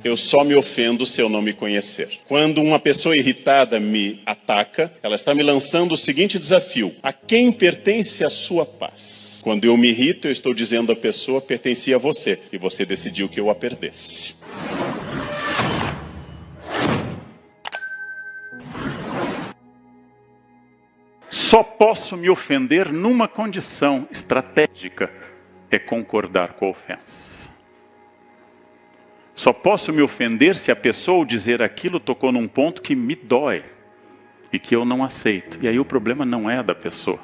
Eu só me ofendo se eu não me conhecer. Quando uma pessoa irritada me ataca, ela está me lançando o seguinte desafio: a quem pertence a sua paz? Quando eu me irrito, eu estou dizendo à pessoa: pertencia a você, e você decidiu que eu a perdesse. Só posso me ofender numa condição estratégica: é concordar com a ofensa. Só posso me ofender se a pessoa, ao dizer aquilo, tocou num ponto que me dói e que eu não aceito. E aí o problema não é da pessoa,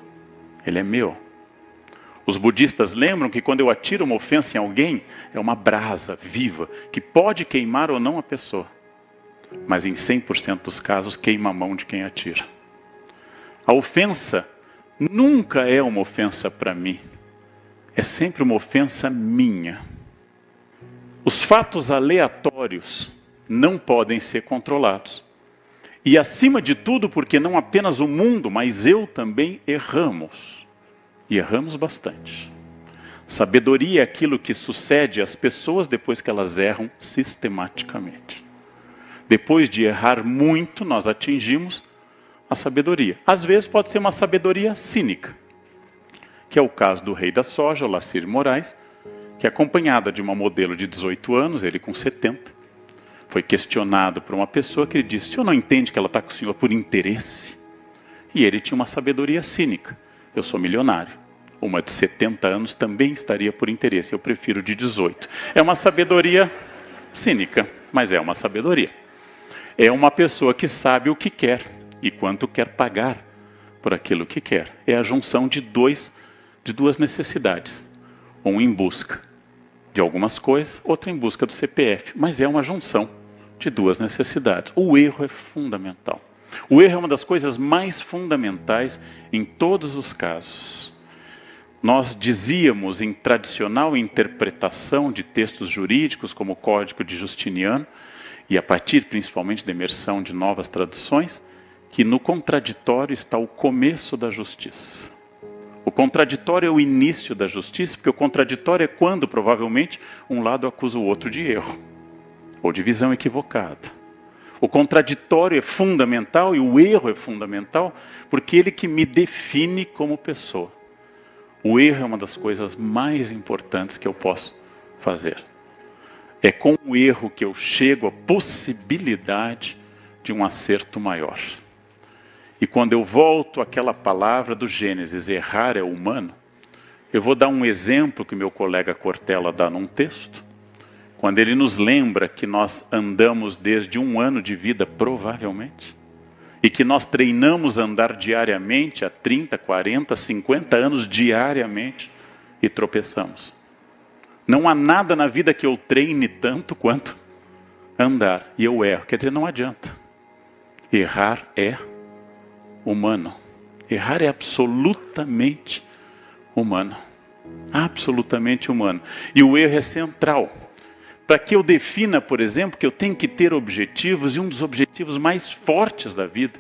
ele é meu. Os budistas lembram que quando eu atiro uma ofensa em alguém, é uma brasa viva que pode queimar ou não a pessoa, mas em 100% dos casos queima a mão de quem atira. A ofensa nunca é uma ofensa para mim, é sempre uma ofensa minha. Os fatos aleatórios não podem ser controlados. E acima de tudo, porque não apenas o mundo, mas eu também erramos. E erramos bastante. Sabedoria é aquilo que sucede às pessoas depois que elas erram sistematicamente. Depois de errar muito, nós atingimos a sabedoria. Às vezes pode ser uma sabedoria cínica, que é o caso do rei da soja, Olacir Moraes, que acompanhada de uma modelo de 18 anos, ele com 70, foi questionado por uma pessoa que lhe disse: o senhor não entende que ela está com o senhor por interesse? E ele tinha uma sabedoria cínica: eu sou milionário, uma de 70 anos também estaria por interesse, eu prefiro de 18. É uma sabedoria cínica, mas é uma sabedoria. É uma pessoa que sabe o que quer e quanto quer pagar por aquilo que quer. É a junção de duas necessidades. Um em busca de algumas coisas, outra em busca do CPF. Mas é uma junção de duas necessidades. O erro é fundamental. O erro é uma das coisas mais fundamentais em todos os casos. Nós dizíamos em tradicional interpretação de textos jurídicos, como o Código de Justiniano, e a partir principalmente da imersão de novas traduções, que no contraditório está o começo da justiça. O contraditório é o início da justiça, porque o contraditório é quando, provavelmente, um lado acusa o outro de erro, ou de visão equivocada. O contraditório é fundamental e o erro é fundamental, porque ele que me define como pessoa. O erro é uma das coisas mais importantes que eu posso fazer. É com o erro que eu chego à possibilidade de um acerto maior. E quando eu volto àquela palavra do Gênesis, errar é humano, eu vou dar um exemplo que meu colega Cortella dá num texto, quando ele nos lembra que nós andamos desde 1 ano de vida, provavelmente, e que nós treinamos a andar diariamente há 30, 40, 50 anos diariamente e tropeçamos. Não há nada na vida que eu treine tanto quanto andar, e eu erro. Quer dizer, não adianta. Errar é humano. Errar é absolutamente humano. Absolutamente humano. E o erro é central. Para que eu defina, por exemplo, que eu tenho que ter objetivos, e um dos objetivos mais fortes da vida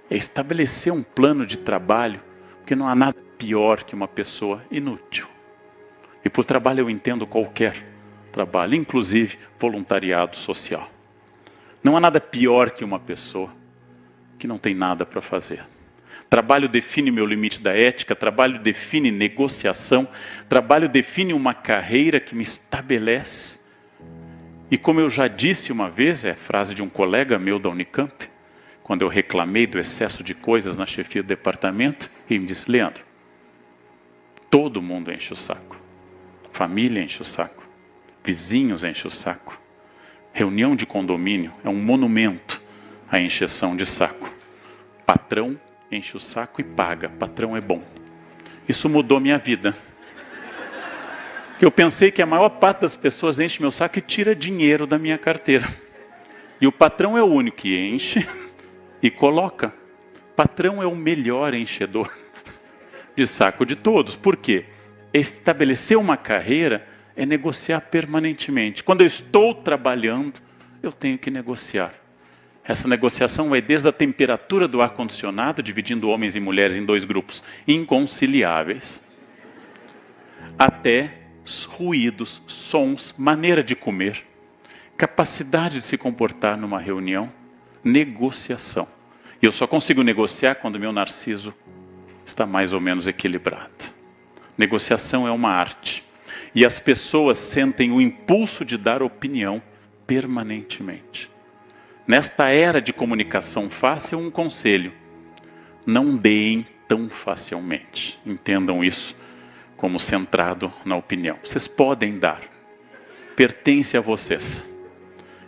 é estabelecer um plano de trabalho, porque não há nada pior que uma pessoa inútil. E por trabalho eu entendo qualquer trabalho, inclusive voluntariado social. Não há nada pior que uma pessoa que não tem nada para fazer. Trabalho define meu limite da ética, trabalho define negociação, trabalho define uma carreira que me estabelece. E como eu já disse uma vez, é a frase de um colega meu da Unicamp, quando eu reclamei do excesso de coisas na chefia do departamento, ele me disse: Leandro, todo mundo enche o saco. Família enche o saco. Vizinhos enche o saco. Reunião de condomínio é um monumento à encheção de saco. Patrão enche o saco e paga. Patrão é bom. Isso mudou minha vida. Eu pensei que a maior parte das pessoas enche meu saco e tira dinheiro da minha carteira. E o patrão é o único que enche e coloca. Patrão é o melhor enchedor de saco de todos. Por quê? Estabelecer uma carreira é negociar permanentemente. Quando eu estou trabalhando, eu tenho que negociar. Essa negociação vai desde a temperatura do ar-condicionado, dividindo homens e mulheres em 2 grupos inconciliáveis, até ruídos, sons, maneira de comer. capacidade de se comportar numa reunião, negociação. E eu só consigo negociar quando meu narciso está mais ou menos equilibrado. Negociação é uma arte. E as pessoas sentem o impulso de dar opinião permanentemente. Nesta era de comunicação fácil, um conselho: não deem tão facilmente. Entendam isso como centrado na opinião. Vocês podem dar. Pertence a vocês.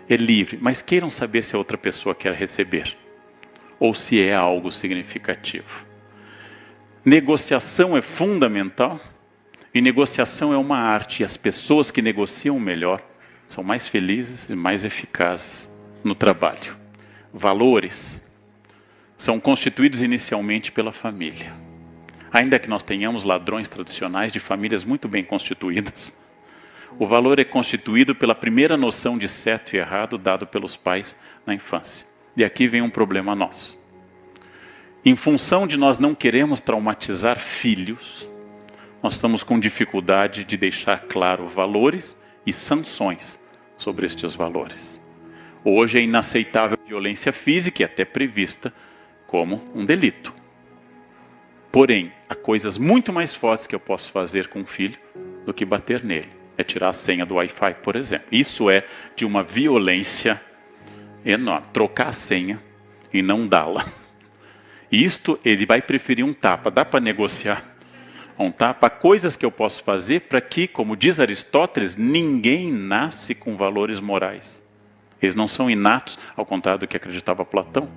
É livre, mas queiram saber se a outra pessoa quer receber. Ou se é algo significativo. Negociação é fundamental. E negociação é uma arte. E as pessoas que negociam melhor são mais felizes e mais eficazes no trabalho. Valores são constituídos inicialmente pela família. Ainda que nós tenhamos ladrões tradicionais de famílias muito bem constituídas, o valor é constituído pela primeira noção de certo e errado dado pelos pais na infância. E aqui vem um problema nosso. Em função de nós não queremos traumatizar filhos, nós estamos com dificuldade de deixar claro valores e sanções sobre estes valores. Hoje é inaceitável a violência física e até prevista como um delito. Porém, há coisas muito mais fortes que eu posso fazer com um filho do que bater nele. É tirar a senha do Wi-Fi, por exemplo. Isso é de uma violência enorme. Trocar a senha e não dá-la. Isto, ele vai preferir um tapa. Dá para negociar um tapa? Há coisas que eu posso fazer para que, como diz Aristóteles, ninguém nasce com valores morais. Eles não são inatos, ao contrário do que acreditava Platão.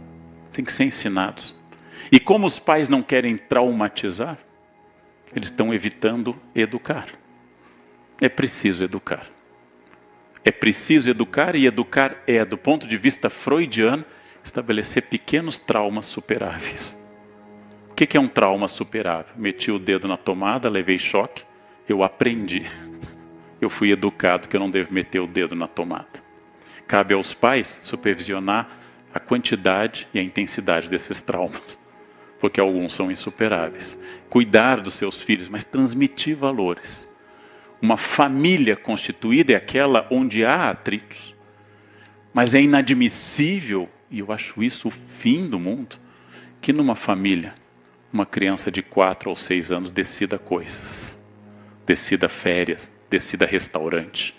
Tem que ser ensinados. E como os pais não querem traumatizar, eles estão evitando educar. É preciso educar. É preciso educar, e educar é, do ponto de vista freudiano, estabelecer pequenos traumas superáveis. O que é um trauma superável? Meti o dedo na tomada, levei choque, eu aprendi. Eu fui educado que eu não devo meter o dedo na tomada. Cabe aos pais supervisionar a quantidade e a intensidade desses traumas, porque alguns são insuperáveis. Cuidar dos seus filhos, mas transmitir valores. Uma família constituída é aquela onde há atritos, mas é inadmissível, e eu acho isso o fim do mundo, que numa família, uma criança de 4 ou 6 anos decida coisas, decida férias, decida restaurante.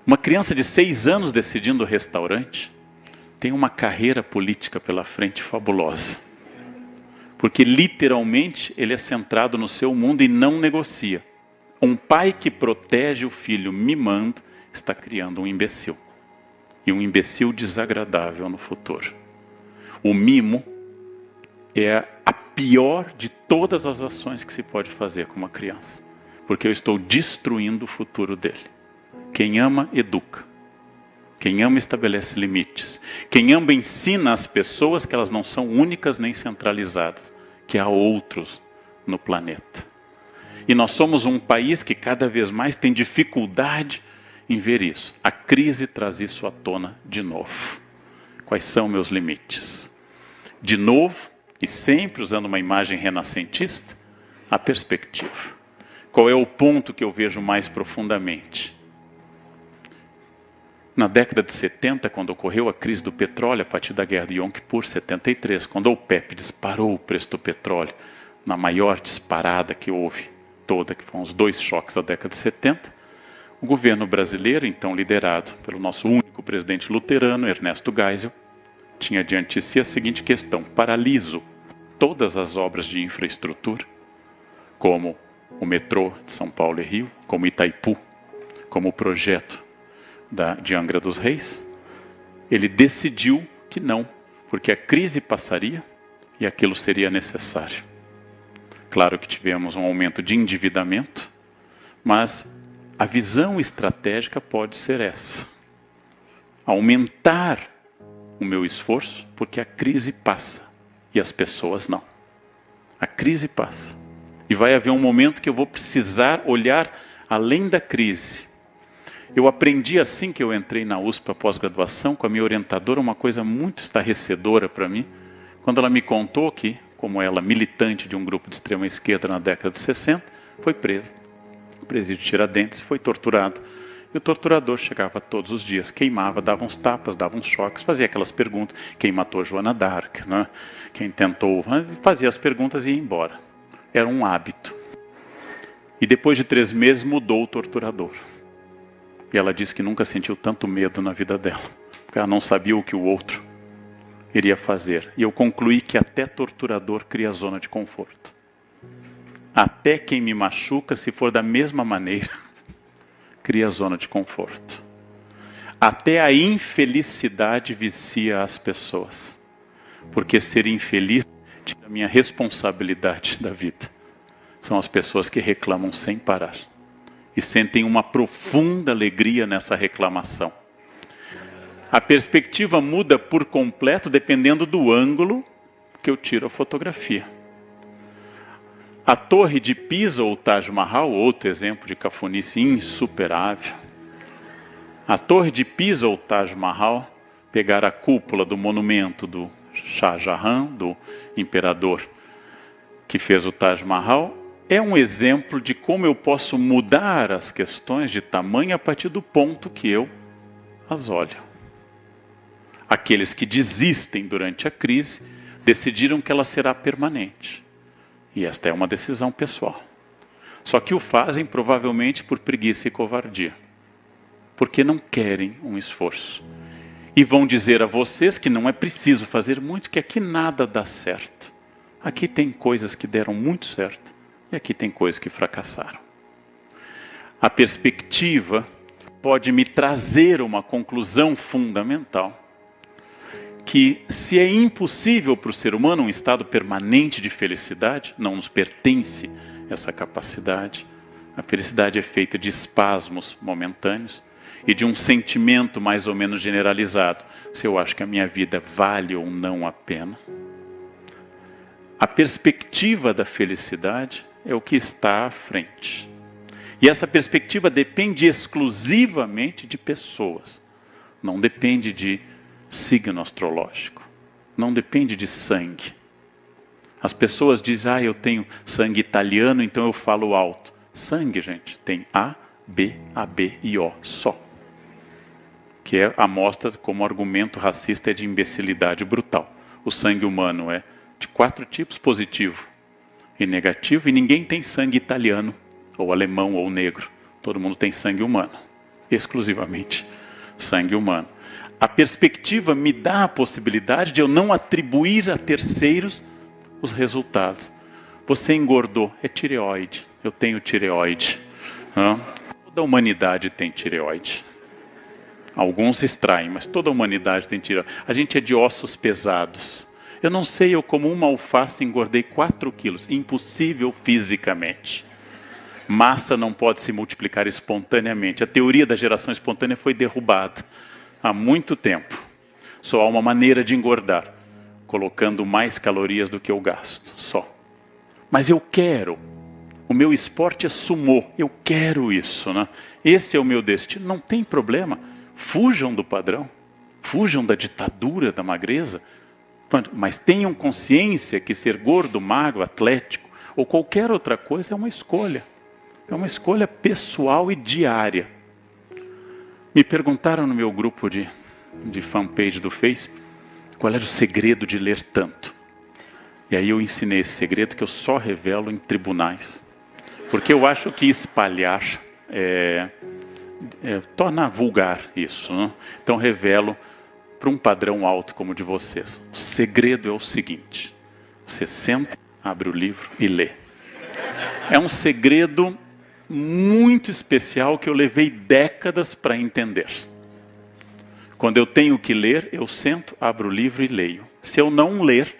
Uma criança de 6 anos decidindo restaurante tem uma carreira política pela frente fabulosa. Porque literalmente ele é centrado no seu mundo e não negocia. Um pai que protege o filho mimando está criando um imbecil. E um imbecil desagradável no futuro. O mimo é a pior de todas as ações que se pode fazer com uma criança. Porque eu estou destruindo o futuro dele. Quem ama, educa. Quem ama, estabelece limites. Quem ama, ensina às pessoas que elas não são únicas nem centralizadas, que há outros no planeta. E nós somos um país que cada vez mais tem dificuldade em ver isso. A crise traz isso à tona de novo. Quais são meus limites? De novo, e sempre usando uma imagem renascentista, a perspectiva. Qual é o ponto que eu vejo mais profundamente? Na década de 70, quando ocorreu a crise do petróleo, a partir da guerra de Yom Kippur, 73, quando a OPEP disparou o preço do petróleo, na maior disparada que houve toda, que foram os 2 choques da década de 70, o governo brasileiro, então liderado pelo nosso único presidente luterano, Ernesto Geisel, tinha diante de si a seguinte questão: paraliso todas as obras de infraestrutura, como o metrô de São Paulo e Rio, como Itaipu, como o projeto de Angra dos Reis. Ele decidiu que não, porque a crise passaria e aquilo seria necessário. Claro que tivemos um aumento de endividamento, mas a visão estratégica pode ser essa: aumentar o meu esforço, porque a crise passa e as pessoas não. A crise passa e vai haver um momento que eu vou precisar olhar além da crise. Eu aprendi assim que eu entrei na USP, a pós-graduação, com a minha orientadora, uma coisa muito estarrecedora para mim, quando ela me contou que, como ela, militante de um grupo de extrema esquerda na década de 60, foi presa. Presídio de Tiradentes, foi torturada E o torturador chegava todos os dias, queimava, dava uns tapas, dava uns choques, fazia aquelas perguntas. Quem matou Joana d'Arc, né? Quem tentou... Fazia as perguntas e ia embora. Era um hábito. E depois de 3 meses mudou o torturador. E ela disse que nunca sentiu tanto medo na vida dela. Porque ela não sabia o que o outro iria fazer. E eu concluí que até torturador cria zona de conforto. Até quem me machuca, se for da mesma maneira, cria zona de conforto. Até a infelicidade vicia as pessoas. Porque ser infeliz tira a minha responsabilidade da vida. São as pessoas que reclamam sem parar. E sentem uma profunda alegria nessa reclamação. A perspectiva muda por completo dependendo do ângulo que eu tiro a fotografia. A Torre de Pisa ou Taj Mahal, outro exemplo de cafonice insuperável. A Torre de Pisa ou Taj Mahal, pegar a cúpula do monumento do Shah Jahan, do imperador que fez o Taj Mahal, é um exemplo de como eu posso mudar as questões de tamanho a partir do ponto que eu as olho. Aqueles que desistem durante a crise decidiram que ela será permanente. E esta é uma decisão pessoal. Só que o fazem provavelmente por preguiça e covardia. Porque não querem um esforço. E vão dizer a vocês que não é preciso fazer muito, que aqui nada dá certo. Aqui tem coisas que deram muito certo. E aqui tem coisas que fracassaram. A perspectiva pode me trazer uma conclusão fundamental. Que se é impossível para o ser humano um estado permanente de felicidade, não nos pertence essa capacidade. A felicidade é feita de espasmos momentâneos e de um sentimento mais ou menos generalizado. Se eu acho que a minha vida vale ou não a pena. A perspectiva da felicidade é o que está à frente. E essa perspectiva depende exclusivamente de pessoas. Não depende de signo astrológico. Não depende de sangue. As pessoas dizem, eu tenho sangue italiano, então eu falo alto. Sangue, gente, tem A, B, AB e O, só. Que é a mostra como argumento racista é de imbecilidade brutal. O sangue humano é de 4 tipos, positivo e negativo, e ninguém tem sangue italiano, ou alemão, ou negro. Todo mundo tem sangue humano, exclusivamente sangue humano. A perspectiva me dá a possibilidade de eu não atribuir a terceiros os resultados. Você engordou, é tireoide. Eu tenho tireoide. Toda a humanidade tem tireoide. Alguns extraem, mas toda a humanidade tem tireoide. A gente é de ossos pesados. Eu não sei, eu como uma alface engordei 4 quilos. Impossível fisicamente. Massa não pode se multiplicar espontaneamente. A teoria da geração espontânea foi derrubada há muito tempo. Só há uma maneira de engordar, colocando mais calorias do que eu gasto, só. Mas eu quero. O meu esporte é sumô, eu quero isso, né? Esse é o meu destino, não tem problema. Fujam do padrão, fujam da ditadura da magreza, mas tenham consciência que ser gordo, magro, atlético, ou qualquer outra coisa é uma escolha. É uma escolha pessoal e diária. Me perguntaram no meu grupo de fanpage do Face, qual era o segredo de ler tanto. E aí eu ensinei esse segredo que eu só revelo em tribunais. Porque eu acho que espalhar torna vulgar isso, né? Então revelo para um padrão alto como o de vocês. O segredo é o seguinte: você senta, abre o livro e lê. É um segredo muito especial que eu levei décadas para entender. Quando eu tenho que ler, eu sento, abro o livro e leio. Se eu não ler,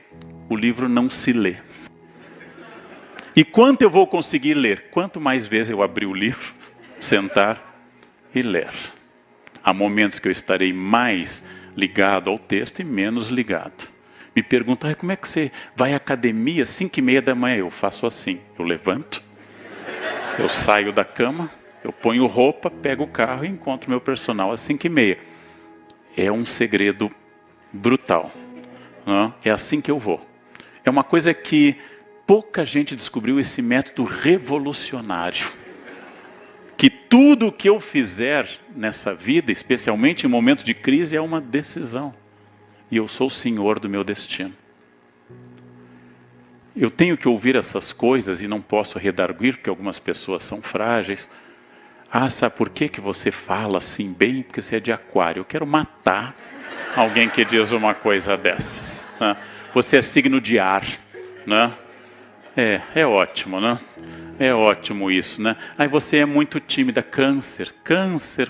o livro não se lê. E quanto eu vou conseguir ler? Quanto mais vezes eu abrir o livro, sentar e ler. Há momentos que eu estarei mais ligado ao texto e menos ligado. Me perguntam, como é que você vai à academia às 5h30 da manhã? Eu faço assim, eu levanto, eu saio da cama, eu ponho roupa, pego o carro e encontro meu personal às 5h30. É um segredo brutal. Não? É assim que eu vou. É uma coisa que pouca gente descobriu, esse método revolucionário. que tudo o que eu fizer nessa vida, especialmente em momentos de crise, é uma decisão. E eu sou o senhor do meu destino. Eu tenho que ouvir essas coisas e não posso redarguir, porque algumas pessoas são frágeis. Ah, sabe por que você fala assim bem? Porque você é de aquário. Eu quero matar alguém que diz uma coisa dessas. Né? Você é signo de ar, né? É ótimo, né? É ótimo isso, né? Aí você é muito tímida. Câncer,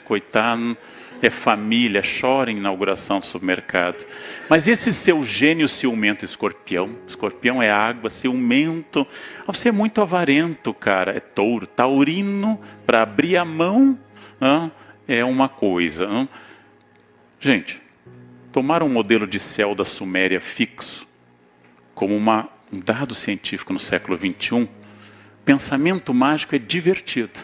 coitado. É família, chora em inauguração do supermercado. Mas esse seu gênio ciumento, escorpião é água, ciumento, você é muito avarento, cara, é touro, taurino, para abrir a mão, é uma coisa. Gente, tomar um modelo de céu da Suméria fixo, como um dado científico no século XXI, pensamento mágico é divertido,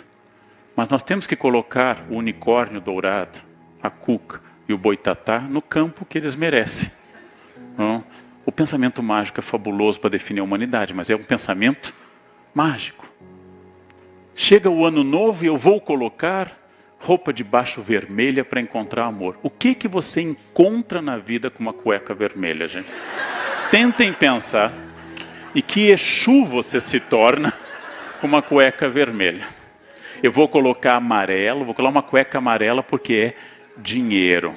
mas nós temos que colocar o unicórnio dourado, a cuca e o boitatá no campo que eles merecem. O pensamento mágico é fabuloso para definir a humanidade, mas é um pensamento mágico. Chega o ano novo e eu vou colocar roupa de baixo vermelha para encontrar amor. O que você encontra na vida com uma cueca vermelha, gente? Tentem pensar. E que Exu você se torna com uma cueca vermelha? Eu vou colocar amarelo, vou colocar uma cueca amarela porque é dinheiro.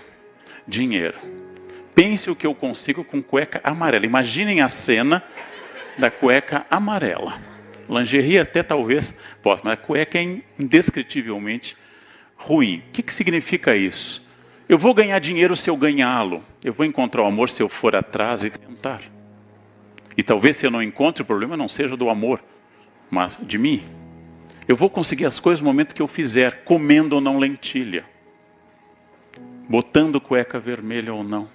Pense o que eu consigo com cueca amarela. Imaginem a cena da cueca amarela. Lingerie até talvez possa, mas a cueca é indescritivelmente ruim. O que significa isso? Eu vou ganhar dinheiro se eu ganhá-lo. Eu vou encontrar o amor se eu for atrás e tentar. E talvez se eu não encontre, o problema não seja do amor, mas de mim. Eu vou conseguir as coisas no momento que eu fizer, comendo ou não lentilha, botando cueca vermelha ou não,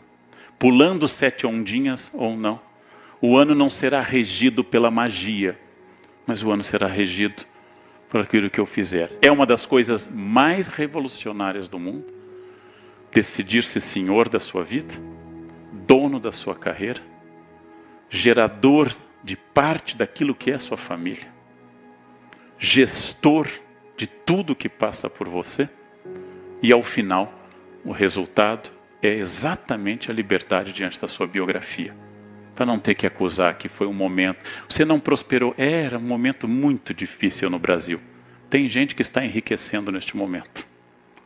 pulando 7 ondinhas ou não. O ano não será regido pela magia, mas o ano será regido por aquilo que eu fizer. É uma das coisas mais revolucionárias do mundo, decidir-se senhor da sua vida, dono da sua carreira, gerador de parte daquilo que é sua família, gestor de tudo que passa por você, e ao final, o resultado é exatamente a liberdade diante da sua biografia. Para não ter que acusar que foi um momento... Você não prosperou. Era um momento muito difícil no Brasil. Tem gente que está enriquecendo neste momento.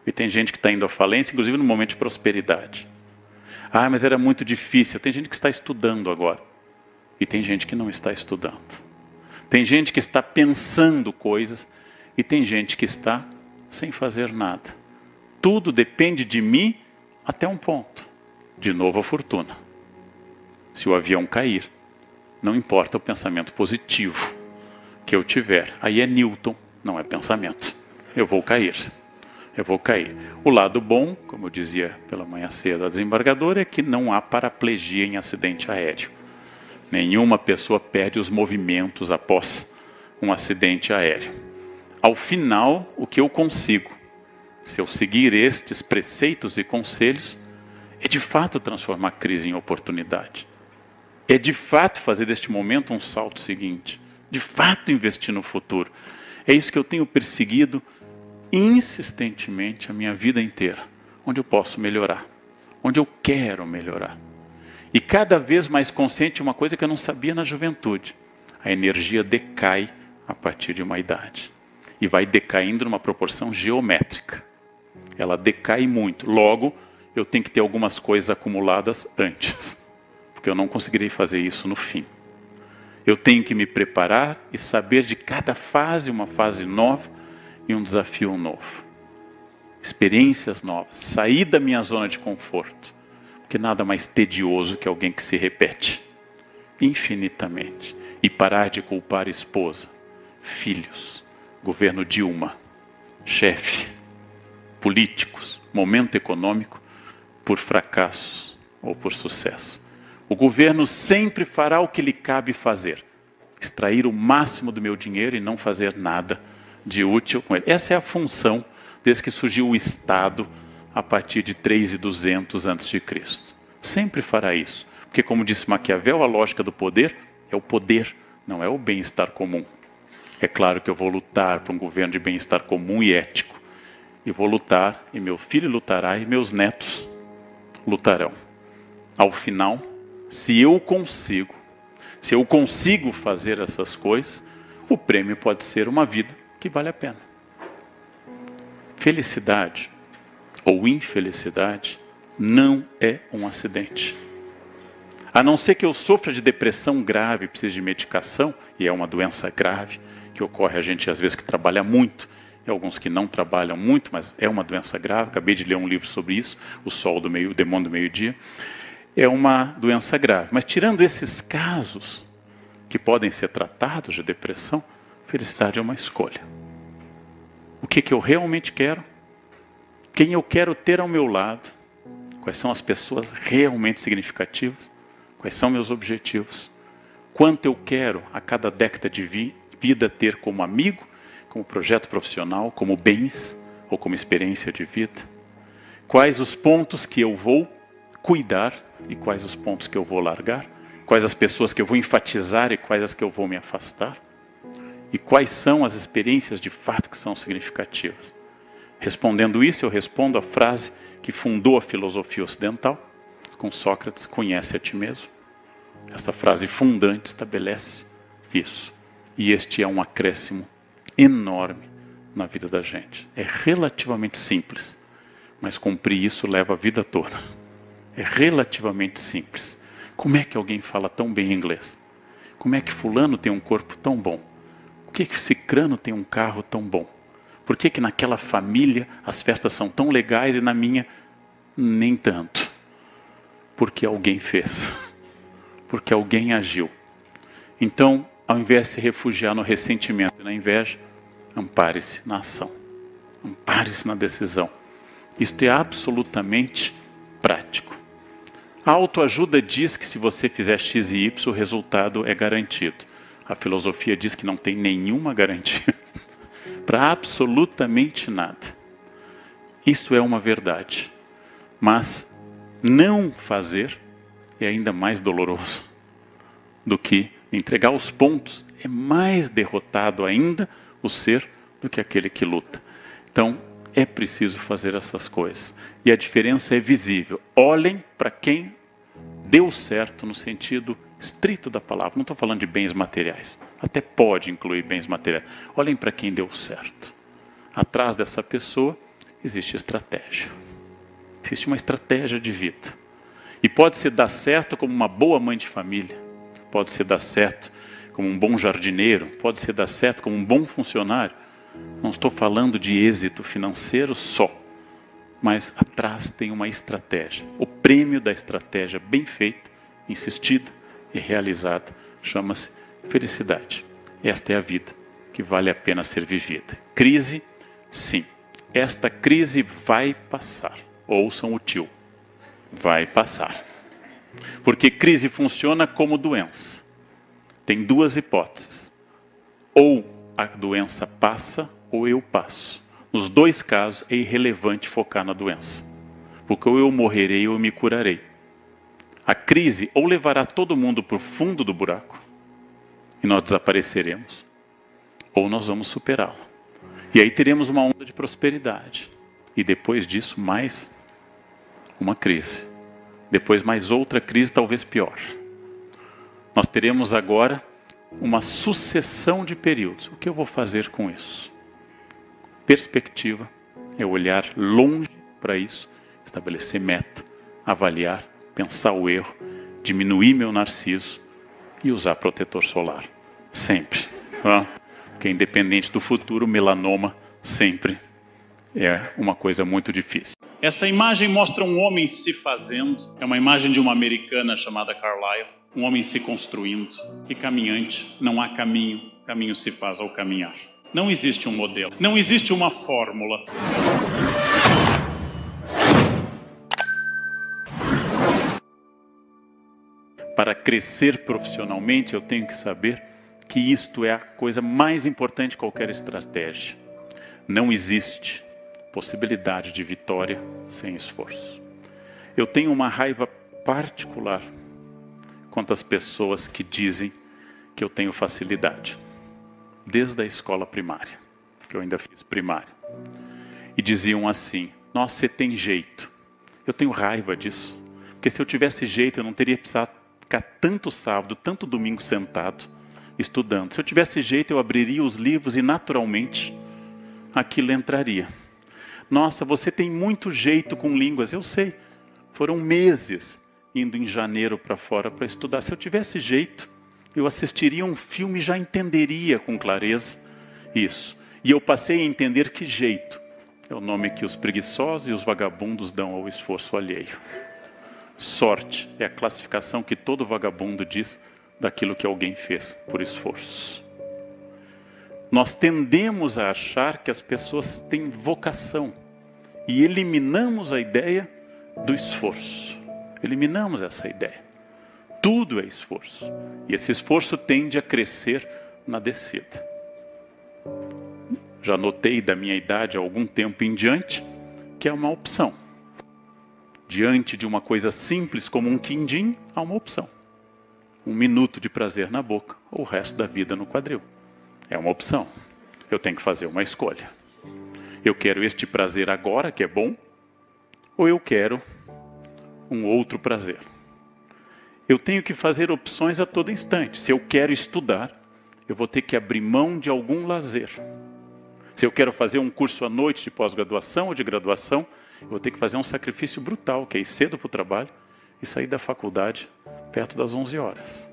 E tem gente que está indo à falência, inclusive no momento de prosperidade. Ah, mas era muito difícil. Tem gente que está estudando agora. E tem gente que não está estudando. Tem gente que está pensando coisas. E tem gente que está sem fazer nada. Tudo depende de mim até um ponto. De novo a fortuna. Se o avião cair, não importa o pensamento positivo que eu tiver. Aí é Newton, não é pensamento. Eu vou cair. O lado bom, como eu dizia pela manhã cedo a desembargadora, é que não há paraplegia em acidente aéreo. Nenhuma pessoa perde os movimentos após um acidente aéreo. Ao final, o que eu consigo, se eu seguir estes preceitos e conselhos, é de fato transformar a crise em oportunidade. É de fato fazer deste momento um salto seguinte. De fato investir no futuro. É isso que eu tenho perseguido insistentemente a minha vida inteira. Onde eu posso melhorar. Onde eu quero melhorar. E cada vez mais consciente de uma coisa que eu não sabia na juventude. A energia decai a partir de uma idade. E vai decaindo numa proporção geométrica. Ela decai muito. Logo, eu tenho que ter algumas coisas acumuladas antes. Porque eu não conseguirei fazer isso no fim. Eu tenho que me preparar e saber de cada fase, uma fase nova e um desafio novo. Experiências novas. Sair da minha zona de conforto. Porque nada mais tedioso que alguém que se repete. Infinitamente. E parar de culpar esposa, filhos, governo Dilma, chefe, políticos, momento econômico, por fracassos ou por sucesso. O governo sempre fará o que lhe cabe fazer. Extrair o máximo do meu dinheiro e não fazer nada de útil com ele. Essa é a função desde que surgiu o Estado a partir de 3.200 a.C. Sempre fará isso. Porque, como disse Maquiavel, a lógica do poder é o poder, não é o bem-estar comum. É claro que eu vou lutar por um governo de bem-estar comum e ético. E vou lutar, e meu filho lutará, e meus netos lutarão. Ao final, se eu consigo fazer essas coisas, o prêmio pode ser uma vida que vale a pena. Felicidade ou infelicidade não é um acidente. A não ser que eu sofra de depressão grave, precise de medicação, e é uma doença grave, que ocorre a gente às vezes que trabalha muito, e alguns que não trabalham muito, mas é uma doença grave. Acabei de ler um livro sobre isso, o Demônio do Meio-Dia. É uma doença grave. Mas tirando esses casos que podem ser tratados de depressão, felicidade é uma escolha. O que eu realmente quero? Quem eu quero ter ao meu lado? Quais são as pessoas realmente significativas? Quais são meus objetivos? Quanto eu quero a cada década de vida ter como amigo, como projeto profissional, como bens ou como experiência de vida? Quais os pontos que eu vou cuidar e quais os pontos que eu vou largar? Quais as pessoas que eu vou enfatizar e quais as que eu vou me afastar? E quais são as experiências de fato que são significativas? Respondendo isso, eu respondo a frase que fundou a filosofia ocidental, com Sócrates: conhece a ti mesmo. Essa frase fundante estabelece isso. E este é um acréscimo enorme na vida da gente. É relativamente simples, mas cumprir isso leva a vida toda. É relativamente simples. Como é que alguém fala tão bem inglês? Como é que fulano tem um corpo tão bom? Por que cicrano tem um carro tão bom? Por que naquela família as festas são tão legais e na minha nem tanto? Porque alguém fez. Porque alguém agiu. Então, ao invés de se refugiar no ressentimento e na inveja, ampare-se na ação. Ampare-se na decisão. Isto é absolutamente prático. A autoajuda diz que se você fizer X e Y, o resultado é garantido. A filosofia diz que não tem nenhuma garantia para absolutamente nada. Isto é uma verdade. Mas não fazer é ainda mais doloroso do que entregar os pontos. É mais derrotado ainda o ser do que aquele que luta. Então, é preciso fazer essas coisas. E a diferença é visível. Olhem para quem deu certo no sentido estrito da palavra. Não estou falando de bens materiais. Até pode incluir bens materiais. Olhem para quem deu certo. Atrás dessa pessoa existe estratégia. Existe uma estratégia de vida. E pode se dar certo como uma boa mãe de família. Pode se dar certo como um bom jardineiro. Pode se dar certo como um bom funcionário. Não estou falando de êxito financeiro só. Mas atrás tem uma estratégia. O prêmio da estratégia bem feita, insistida e realizada chama-se felicidade. Esta é a vida que vale a pena ser vivida. Crise, sim. Esta crise vai passar. Ouçam o tio. Vai passar. Porque crise funciona como doença. Tem duas hipóteses. Ou a doença passa ou eu passo. Nos dois casos é irrelevante focar na doença. Porque ou eu morrerei ou eu me curarei. A crise ou levará todo mundo para o fundo do buraco e nós desapareceremos, ou nós vamos superá-la. E aí teremos uma onda de prosperidade. E depois disso, mais uma crise. Depois mais outra crise, talvez pior. Nós teremos agora uma sucessão de períodos. O que eu vou fazer com isso? Perspectiva é olhar longe para isso, estabelecer meta, avaliar, pensar o erro, diminuir meu narciso e usar protetor solar. Sempre. Porque independente do futuro, melanoma sempre é uma coisa muito difícil. Essa imagem mostra um homem se fazendo. É uma imagem de uma americana chamada Carlyle. Um homem se construindo. E caminhante. Não há caminho. Caminho se faz ao caminhar. Não existe um modelo. Não existe uma fórmula. Para crescer profissionalmente, eu tenho que saber que isto é a coisa mais importante de qualquer estratégia. Não existe possibilidade de vitória sem esforço. Eu tenho uma raiva particular contra as pessoas que dizem que eu tenho facilidade. desde a escola primária, que eu ainda fiz primária. E diziam assim: nossa, você tem jeito. Eu tenho raiva disso. Porque se eu tivesse jeito, eu não teria precisado ficar tanto sábado, tanto domingo sentado, estudando. Se eu tivesse jeito, eu abriria os livros e naturalmente aquilo entraria. Nossa, você tem muito jeito com línguas. Eu sei. Foram meses indo em janeiro para fora para estudar. Se eu tivesse jeito, eu assistiria um filme e já entenderia com clareza isso. E eu passei a entender que jeito é o nome que os preguiçosos e os vagabundos dão ao esforço alheio. Sorte é a classificação que todo vagabundo diz daquilo que alguém fez por esforço. Nós tendemos a achar que as pessoas têm vocação e eliminamos a ideia do esforço. Eliminamos essa ideia. Tudo é esforço. E esse esforço tende a crescer na descida. Já notei da minha idade há algum tempo em diante que é uma opção. Diante de uma coisa simples como um quindim, há uma opção. 1 minuto de prazer na boca ou o resto da vida no quadril. É uma opção. Eu tenho que fazer uma escolha. Eu quero este prazer agora, que é bom, ou eu quero um outro prazer. Eu tenho que fazer opções a todo instante. Se eu quero estudar, eu vou ter que abrir mão de algum lazer. Se eu quero fazer um curso à noite de pós-graduação ou de graduação, eu vou ter que fazer um sacrifício brutal, que é ir cedo para o trabalho e sair da faculdade perto das 11 horas.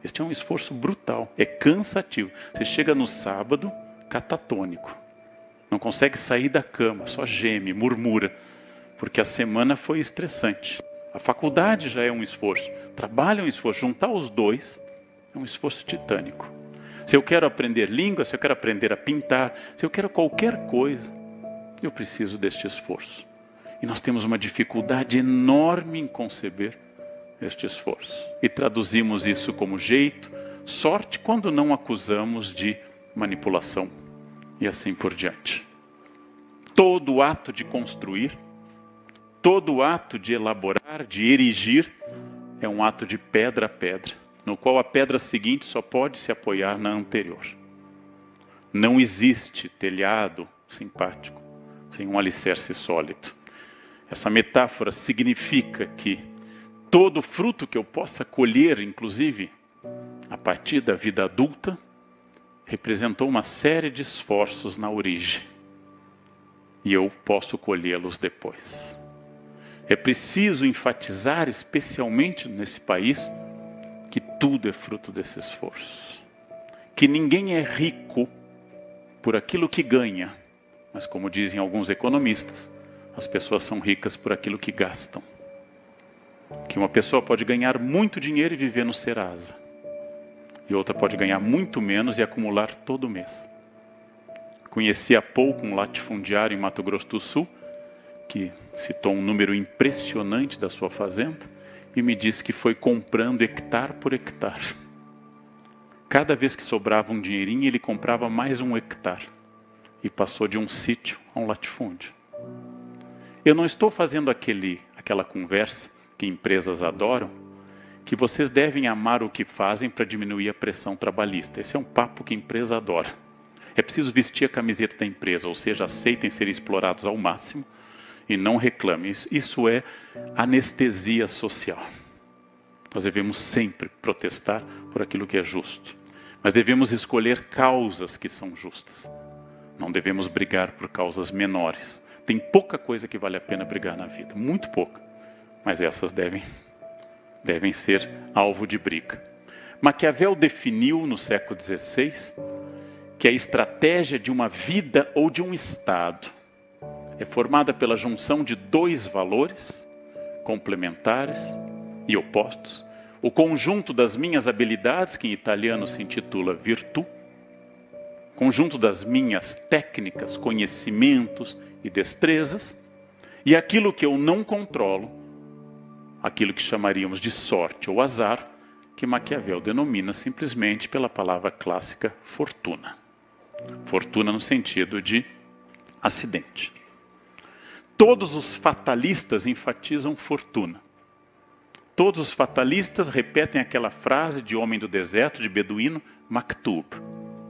Este é um esforço brutal, é cansativo. Você chega no sábado, catatônico. Não consegue sair da cama, só geme, murmura, porque a semana foi estressante. A faculdade já é um esforço, trabalho é um esforço, juntar os dois é um esforço titânico. Se eu quero aprender língua, se eu quero aprender a pintar, se eu quero qualquer coisa, eu preciso deste esforço. E nós temos uma dificuldade enorme em conceber este esforço. E traduzimos isso como jeito, sorte, quando não acusamos de manipulação e assim por diante. Todo ato de construir, todo ato de elaborar, de erigir, é um ato de pedra a pedra, no qual a pedra seguinte só pode se apoiar na anterior. Não existe telhado simpático sem um alicerce sólido. Essa metáfora significa que todo fruto que eu possa colher, inclusive a partir da vida adulta, representou uma série de esforços na origem. E eu posso colhê-los depois. É preciso enfatizar, especialmente nesse país, que tudo é fruto desse esforço. Que ninguém é rico por aquilo que ganha, mas como dizem alguns economistas, as pessoas são ricas por aquilo que gastam. Que uma pessoa pode ganhar muito dinheiro e viver no Serasa. E outra pode ganhar muito menos e acumular todo mês. Conheci há pouco um latifundiário em Mato Grosso do Sul, que citou um número impressionante da sua fazenda, e me disse que foi comprando hectare por hectare. Cada vez que sobrava um dinheirinho, ele comprava mais um hectare. E passou de um sítio a um latifúndio. Eu não estou fazendo aquela conversa que empresas adoram, que vocês devem amar o que fazem para diminuir a pressão trabalhista. Esse é um papo que a empresa adora. É preciso vestir a camiseta da empresa, ou seja, aceitem ser explorados ao máximo e não reclamem. Isso é anestesia social. Nós devemos sempre protestar por aquilo que é justo. Mas devemos escolher causas que são justas. Não devemos brigar por causas menores. Tem pouca coisa que vale a pena brigar na vida, muito pouca. Mas essas devem ser alvo de briga. Maquiavel definiu no século XVI que a estratégia de uma vida ou de um Estado é formada pela junção de dois valores complementares e opostos. O conjunto das minhas habilidades, que em italiano se intitula virtù, conjunto das minhas técnicas, conhecimentos e destrezas, e aquilo que eu não controlo, aquilo que chamaríamos de sorte ou azar, que Maquiavel denomina simplesmente pela palavra clássica fortuna. Fortuna no sentido de acidente. Todos os fatalistas enfatizam fortuna. Todos os fatalistas repetem aquela frase de homem do deserto, de beduíno, maktub.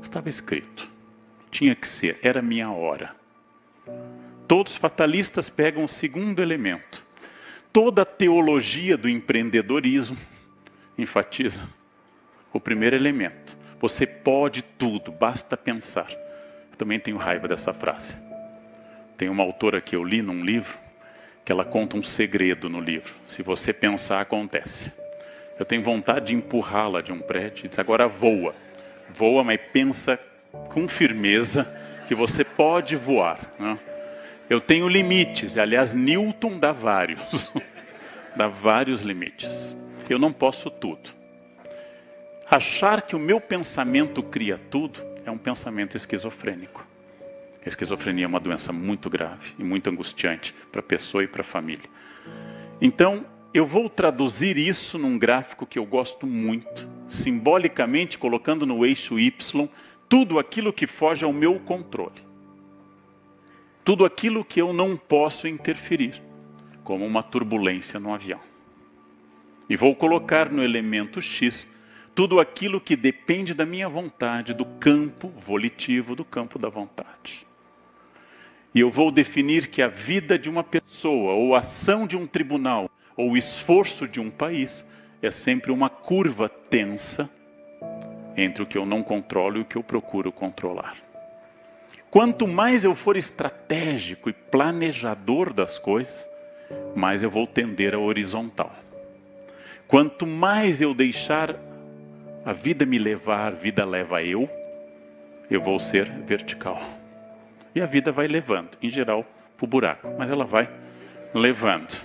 Estava escrito. Tinha que ser, era minha hora. Todos os fatalistas pegam o segundo elemento. Toda a teologia do empreendedorismo enfatiza o primeiro elemento. Você pode tudo, basta pensar. Eu também tenho raiva dessa frase. Tem uma autora que eu li num livro, que ela conta um segredo no livro. Se você pensar, acontece. Eu tenho vontade de empurrá-la de um prédio e dizer, agora voa. Voa, mas pensa com firmeza que você pode voar, né? Eu tenho limites, aliás, Newton dá vários. Dá vários limites. Eu não posso tudo. Achar que o meu pensamento cria tudo é um pensamento esquizofrênico. A esquizofrenia é uma doença muito grave e muito angustiante para a pessoa e para a família. Então, eu vou traduzir isso num gráfico que eu gosto muito, simbolicamente colocando no eixo Y tudo aquilo que foge ao meu controle. Tudo aquilo que eu não posso interferir, como uma turbulência no avião. E vou colocar no elemento X tudo aquilo que depende da minha vontade, do campo volitivo, do campo da vontade. E eu vou definir que a vida de uma pessoa, ou a ação de um tribunal, ou o esforço de um país, é sempre uma curva tensa entre o que eu não controlo e o que eu procuro controlar. Quanto mais eu for estratégico e planejador das coisas, mais eu vou tender à horizontal. Quanto mais eu deixar a vida me levar, a vida leva eu vou ser vertical. E a vida vai levando, em geral, para o buraco, mas ela vai levando.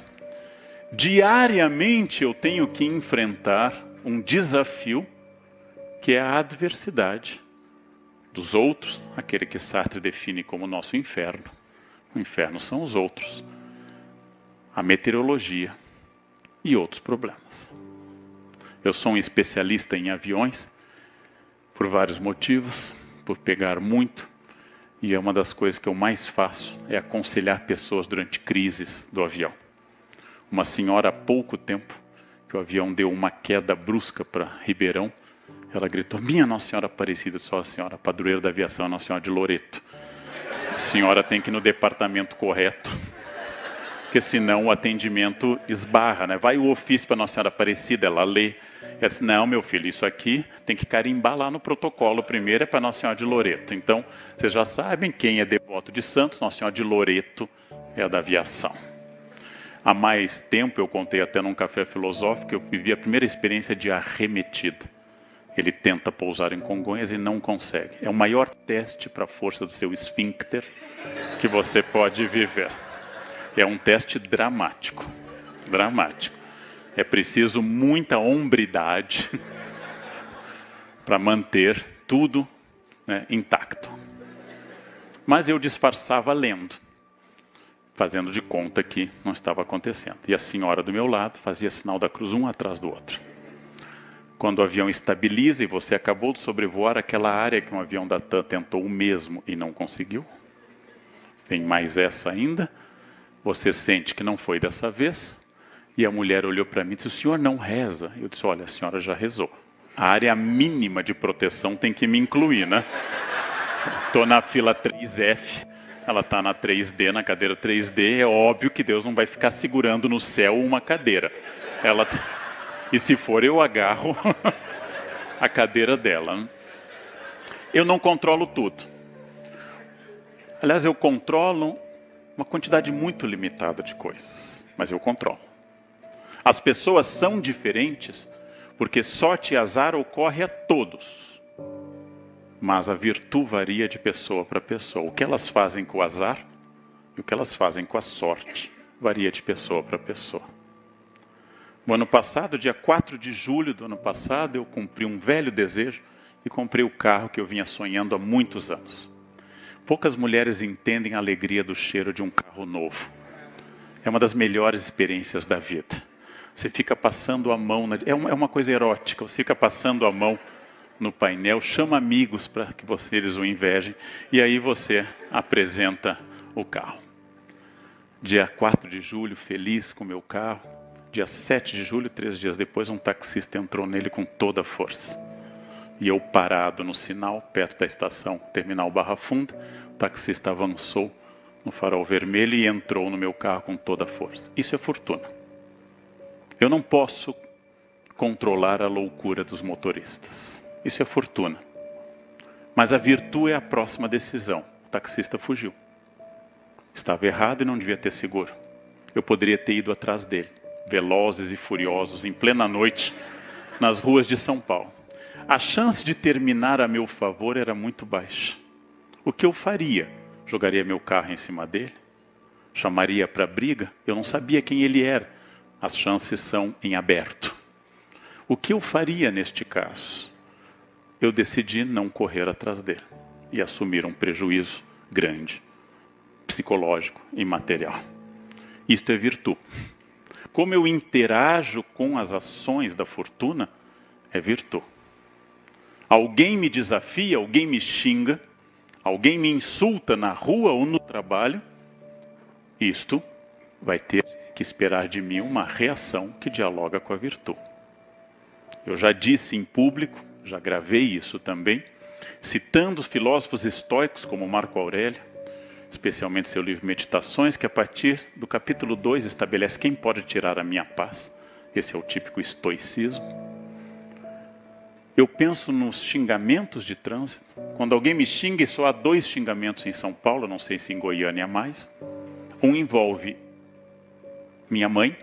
Diariamente eu tenho que enfrentar um desafio que é a adversidade dos outros, aquele que Sartre define como nosso inferno. O inferno são os outros, a meteorologia e outros problemas. Eu sou um especialista em aviões, por vários motivos, por pegar muito, e é uma das coisas que eu mais faço, é aconselhar pessoas durante crises do avião. Uma senhora há pouco tempo, que o avião deu uma queda brusca para Ribeirão, ela gritou, minha Nossa Senhora Aparecida, só a senhora, padroeira da aviação, Nossa Senhora de Loreto. A senhora tem que ir no departamento correto, porque senão o atendimento esbarra, né? Vai o ofício para Nossa Senhora Aparecida, ela lê. Ela disse, não, meu filho, isso aqui tem que carimbar lá no protocolo primeiro, é para Nossa Senhora de Loreto. Então, vocês já sabem quem é devoto de santos, Nossa Senhora de Loreto é a da aviação. Há mais tempo, eu contei até num café filosófico, eu vivi a primeira experiência de arremetida. Ele tenta pousar em Congonhas e não consegue. É o maior teste para a força do seu esfíncter que você pode viver. É um teste dramático. Dramático. É preciso muita hombridade para manter tudo, né, intacto. Mas eu disfarçava lendo, fazendo de conta que não estava acontecendo. E a senhora do meu lado fazia sinal da cruz um atrás do outro. Quando o avião estabiliza e você acabou de sobrevoar aquela área que um avião da TAM tentou o mesmo e não conseguiu, tem mais essa ainda, você sente que não foi dessa vez, e a mulher olhou para mim e disse, o senhor não reza? Eu disse, olha, a senhora já rezou. A área mínima de proteção tem que me incluir, né? Estou na fila 3F, ela está na 3D, na cadeira 3D, é óbvio que Deus não vai ficar segurando no céu uma cadeira. E se for, eu agarro a cadeira dela. Eu não controlo tudo. Aliás, eu controlo uma quantidade muito limitada de coisas, mas eu controlo. As pessoas são diferentes, porque sorte e azar ocorre a todos. Mas a virtude varia de pessoa para pessoa. O que elas fazem com o azar e o que elas fazem com a sorte varia de pessoa para pessoa. No ano passado, dia 4 de julho do ano passado, eu cumpri um velho desejo e comprei o carro que eu vinha sonhando há muitos anos. Poucas mulheres entendem a alegria do cheiro de um carro novo. É uma das melhores experiências da vida. Você fica passando a mão, é uma coisa erótica, você fica passando a mão no painel, chama amigos para que eles o invejem, e aí você apresenta o carro. Dia 4 de julho, feliz com o meu carro. Dia 7 de julho, 3 dias depois, um taxista entrou nele com toda a força. E eu parado no sinal, perto da estação Terminal Barra Funda, o taxista avançou no farol vermelho e entrou no meu carro com toda a força. Isso é fortuna. Eu não posso controlar a loucura dos motoristas. Isso é fortuna. Mas a virtude é a próxima decisão. O taxista fugiu. Estava errado e não devia ter seguro. Eu poderia ter ido atrás dele, velozes e furiosos, em plena noite, nas ruas de São Paulo. A chance de terminar a meu favor era muito baixa. O que eu faria? Jogaria meu carro em cima dele? Chamaria para briga? Eu não sabia quem ele era. As chances são em aberto. O que eu faria neste caso? Eu decidi não correr atrás dele e assumir um prejuízo grande, psicológico e material. Isto é virtude. Como eu interajo com as ações da fortuna, é virtude. Alguém me desafia, alguém me xinga, alguém me insulta na rua ou no trabalho, isto vai ter que esperar de mim uma reação que dialoga com a virtude. Eu já disse em público, já gravei isso também, citando os filósofos estoicos como Marco Aurélio, especialmente seu livro Meditações, que a partir do capítulo 2 estabelece quem pode tirar a minha paz. Esse é o típico estoicismo. Eu penso nos xingamentos de trânsito. Quando alguém me xinga, e só há 2 xingamentos em São Paulo, não sei se em Goiânia há mais. Um envolve minha mãe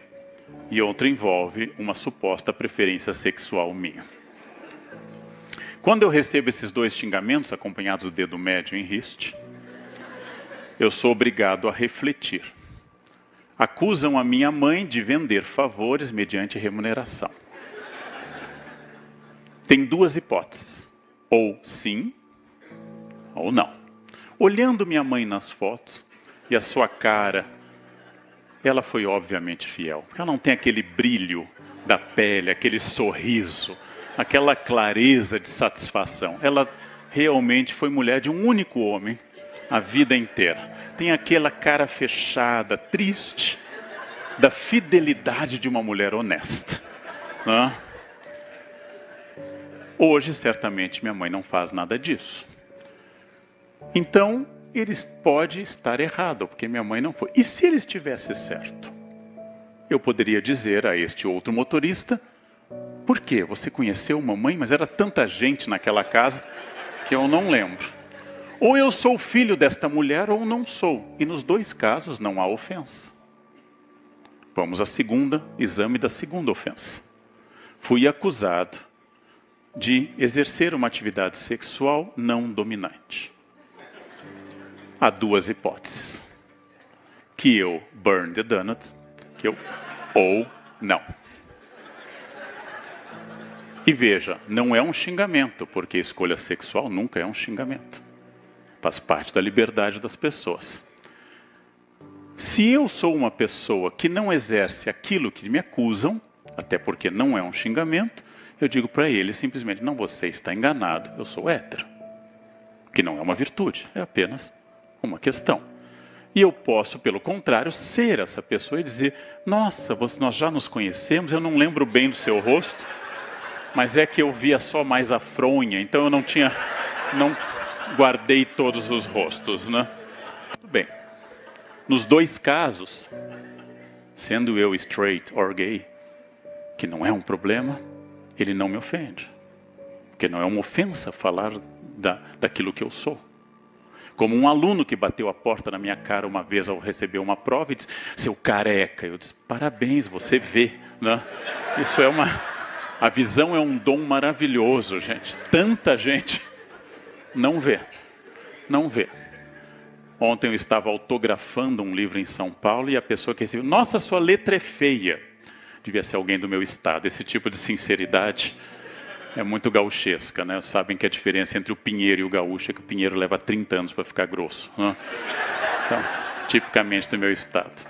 e outro envolve uma suposta preferência sexual minha. Quando eu recebo esses 2 xingamentos, acompanhados do dedo médio em riste, eu sou obrigado a refletir. Acusam a minha mãe de vender favores mediante remuneração. Tem 2 hipóteses, ou sim, ou não. Olhando minha mãe nas fotos, e a sua cara, ela foi obviamente fiel. Ela não tem aquele brilho da pele, aquele sorriso, aquela clareza de satisfação. Ela realmente foi mulher de um único homem a vida inteira. Tem aquela cara fechada, triste, da fidelidade de uma mulher honesta. Né? Hoje, certamente, minha mãe não faz nada disso. Então, ele pode estar errado, porque minha mãe não foi. E se ele estivesse certo? Eu poderia dizer a este outro motorista: por quê? Você conheceu mamãe, mas era tanta gente naquela casa que eu não lembro. Ou eu sou filho desta mulher ou não sou. E nos 2 casos não há ofensa. Vamos ao exame da segunda ofensa. Fui acusado de exercer uma atividade sexual não dominante. Há 2 hipóteses. Que eu burn the donut, ou não. E veja, não é um xingamento, porque escolha sexual nunca é um xingamento. Faz parte da liberdade das pessoas. Se eu sou uma pessoa que não exerce aquilo que me acusam, até porque não é um xingamento, eu digo para ele simplesmente: não, você está enganado, eu sou hétero. Que não é uma virtude, é apenas uma questão. E eu posso, pelo contrário, ser essa pessoa e dizer: nossa, nós já nos conhecemos, eu não lembro bem do seu rosto, mas é que eu via só mais a fronha, então eu não guardei todos os rostos, né? Tudo bem. Nos 2 casos, sendo eu straight or gay, que não é um problema, ele não me ofende. Porque não é uma ofensa falar daquilo que eu sou. Como um aluno que bateu a porta na minha cara uma vez ao receber uma prova e disse: seu careca. Eu disse: parabéns, você vê, né? Isso é a visão é um dom maravilhoso, gente. Tanta gente não vê. Não vê. Ontem eu estava autografando um livro em São Paulo e a pessoa que recebeu: nossa, sua letra é feia. Devia ser alguém do meu estado. Esse tipo de sinceridade é muito gauchesca, né? Sabem que a diferença entre o pinheiro e o gaúcho é que o pinheiro leva 30 anos para ficar grosso, né? Então, tipicamente do meu estado.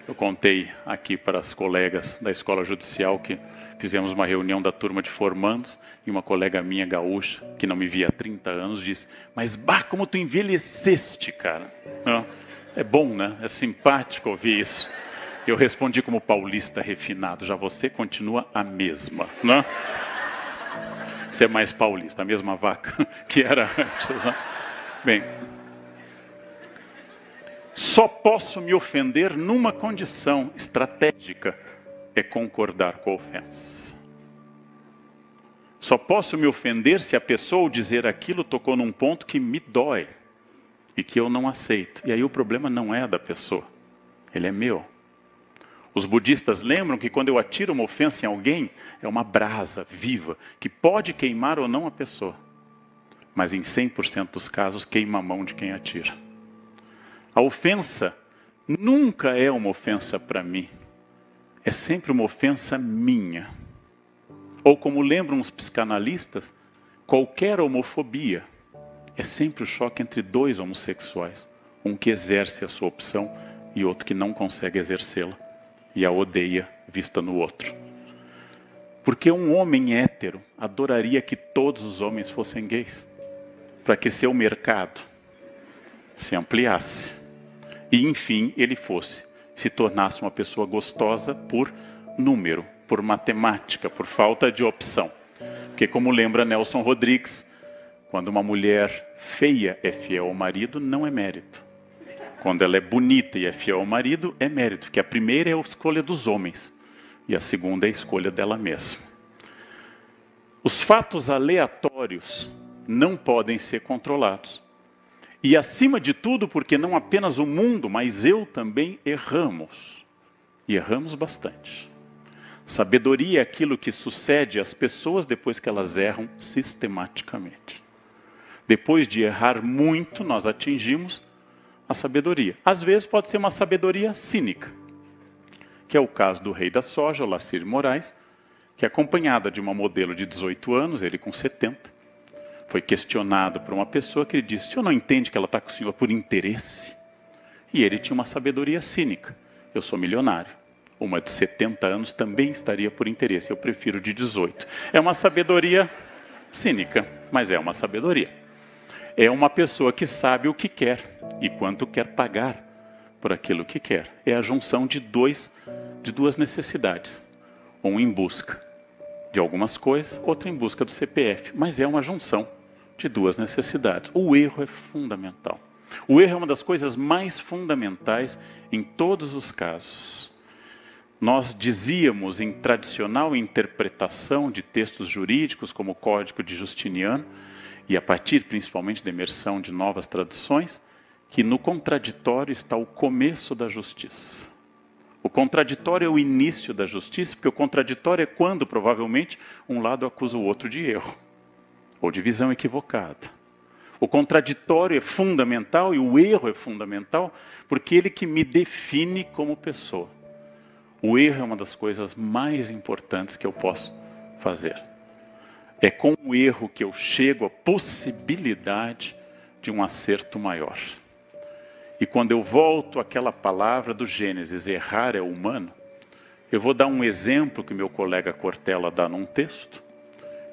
Eu contei aqui para as colegas da escola judicial que fizemos uma reunião da turma de formandos e uma colega minha gaúcha, que não me via há 30 anos, disse: mas bah, como tu envelheceste, cara. É bom, né? É simpático ouvir isso. Eu respondi como paulista refinado: já você continua a mesma, né? Você é mais paulista, a mesma vaca que era antes, né? Bem, só posso me ofender numa condição estratégica, é concordar com a ofensa. Só posso me ofender se a pessoa ao dizer aquilo tocou num ponto que me dói e que eu não aceito. E aí o problema não é da pessoa, ele é meu. Os budistas lembram que quando eu atiro uma ofensa em alguém, é uma brasa viva, que pode queimar ou não a pessoa. Mas em 100% dos casos, queima a mão de quem atira. A ofensa nunca é uma ofensa para mim. É sempre uma ofensa minha. Ou como lembram os psicanalistas, qualquer homofobia é sempre o choque entre dois homossexuais. Um que exerce a sua opção e outro que não consegue exercê-la. E a odeia vista no outro. Porque um homem hétero adoraria que todos os homens fossem gays, para que seu mercado se ampliasse e enfim ele se tornasse uma pessoa gostosa por número, por matemática, por falta de opção. Porque como lembra Nelson Rodrigues, quando uma mulher feia é fiel ao marido, não é mérito. Quando ela é bonita e é fiel ao marido, é mérito, porque a primeira é a escolha dos homens e a segunda é a escolha dela mesma. Os fatos aleatórios não podem ser controlados. E acima de tudo, porque não apenas o mundo, mas eu também erramos. E erramos bastante. Sabedoria é aquilo que sucede às pessoas depois que elas erram sistematicamente. Depois de errar muito, nós atingimos a sabedoria. Às vezes pode ser uma sabedoria cínica, que é o caso do rei da soja, Olacir Moraes, que acompanhada de uma modelo de 18 anos, ele com 70, foi questionado por uma pessoa que ele disse: o senhor não entende que ela está com o senhor por interesse? E ele tinha uma sabedoria cínica: eu sou milionário, uma de 70 anos também estaria por interesse, eu prefiro de 18. É uma sabedoria cínica, mas é uma sabedoria. É uma pessoa que sabe o que quer e quanto quer pagar por aquilo que quer. É a junção de duas necessidades. Um em busca de algumas coisas, outro em busca do CPF. Mas é uma junção de duas necessidades. O erro é fundamental. O erro é uma das coisas mais fundamentais em todos os casos. Nós dizíamos em tradicional interpretação de textos jurídicos, como o Código de Justiniano, e a partir principalmente da imersão de novas traduções, que no contraditório está o começo da justiça. O contraditório é o início da justiça, porque o contraditório é quando, provavelmente, um lado acusa o outro de erro, ou de visão equivocada. O contraditório é fundamental e o erro é fundamental, porque ele que me define como pessoa. O erro é uma das coisas mais importantes que eu posso fazer. É com o erro que eu chego à possibilidade de um acerto maior. E quando eu volto àquela palavra do Gênesis, errar é humano, eu vou dar um exemplo que meu colega Cortella dá num texto,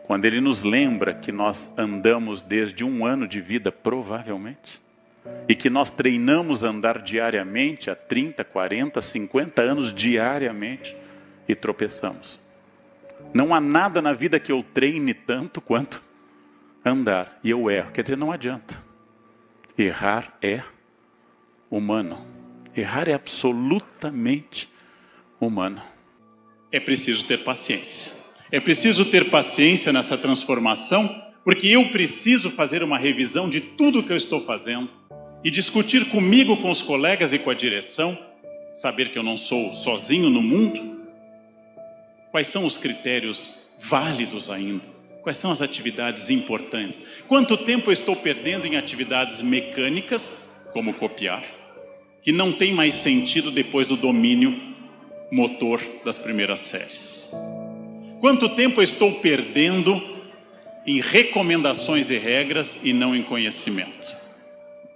quando ele nos lembra que nós andamos desde 1 ano de vida, provavelmente, e que nós treinamos a andar diariamente há 30, 40, 50 anos diariamente e tropeçamos. Não há nada na vida que eu treine tanto quanto andar. E eu erro. Quer dizer, não adianta. Errar é humano. Errar é absolutamente humano. É preciso ter paciência. É preciso ter paciência nessa transformação, porque eu preciso fazer uma revisão de tudo que eu estou fazendo e discutir comigo, com os colegas e com a direção, saber que eu não sou sozinho no mundo. Quais são os critérios válidos ainda? Quais são as atividades importantes? Quanto tempo eu estou perdendo em atividades mecânicas, como copiar, que não tem mais sentido depois do domínio motor das primeiras séries? Quanto tempo eu estou perdendo em recomendações e regras e não em conhecimento?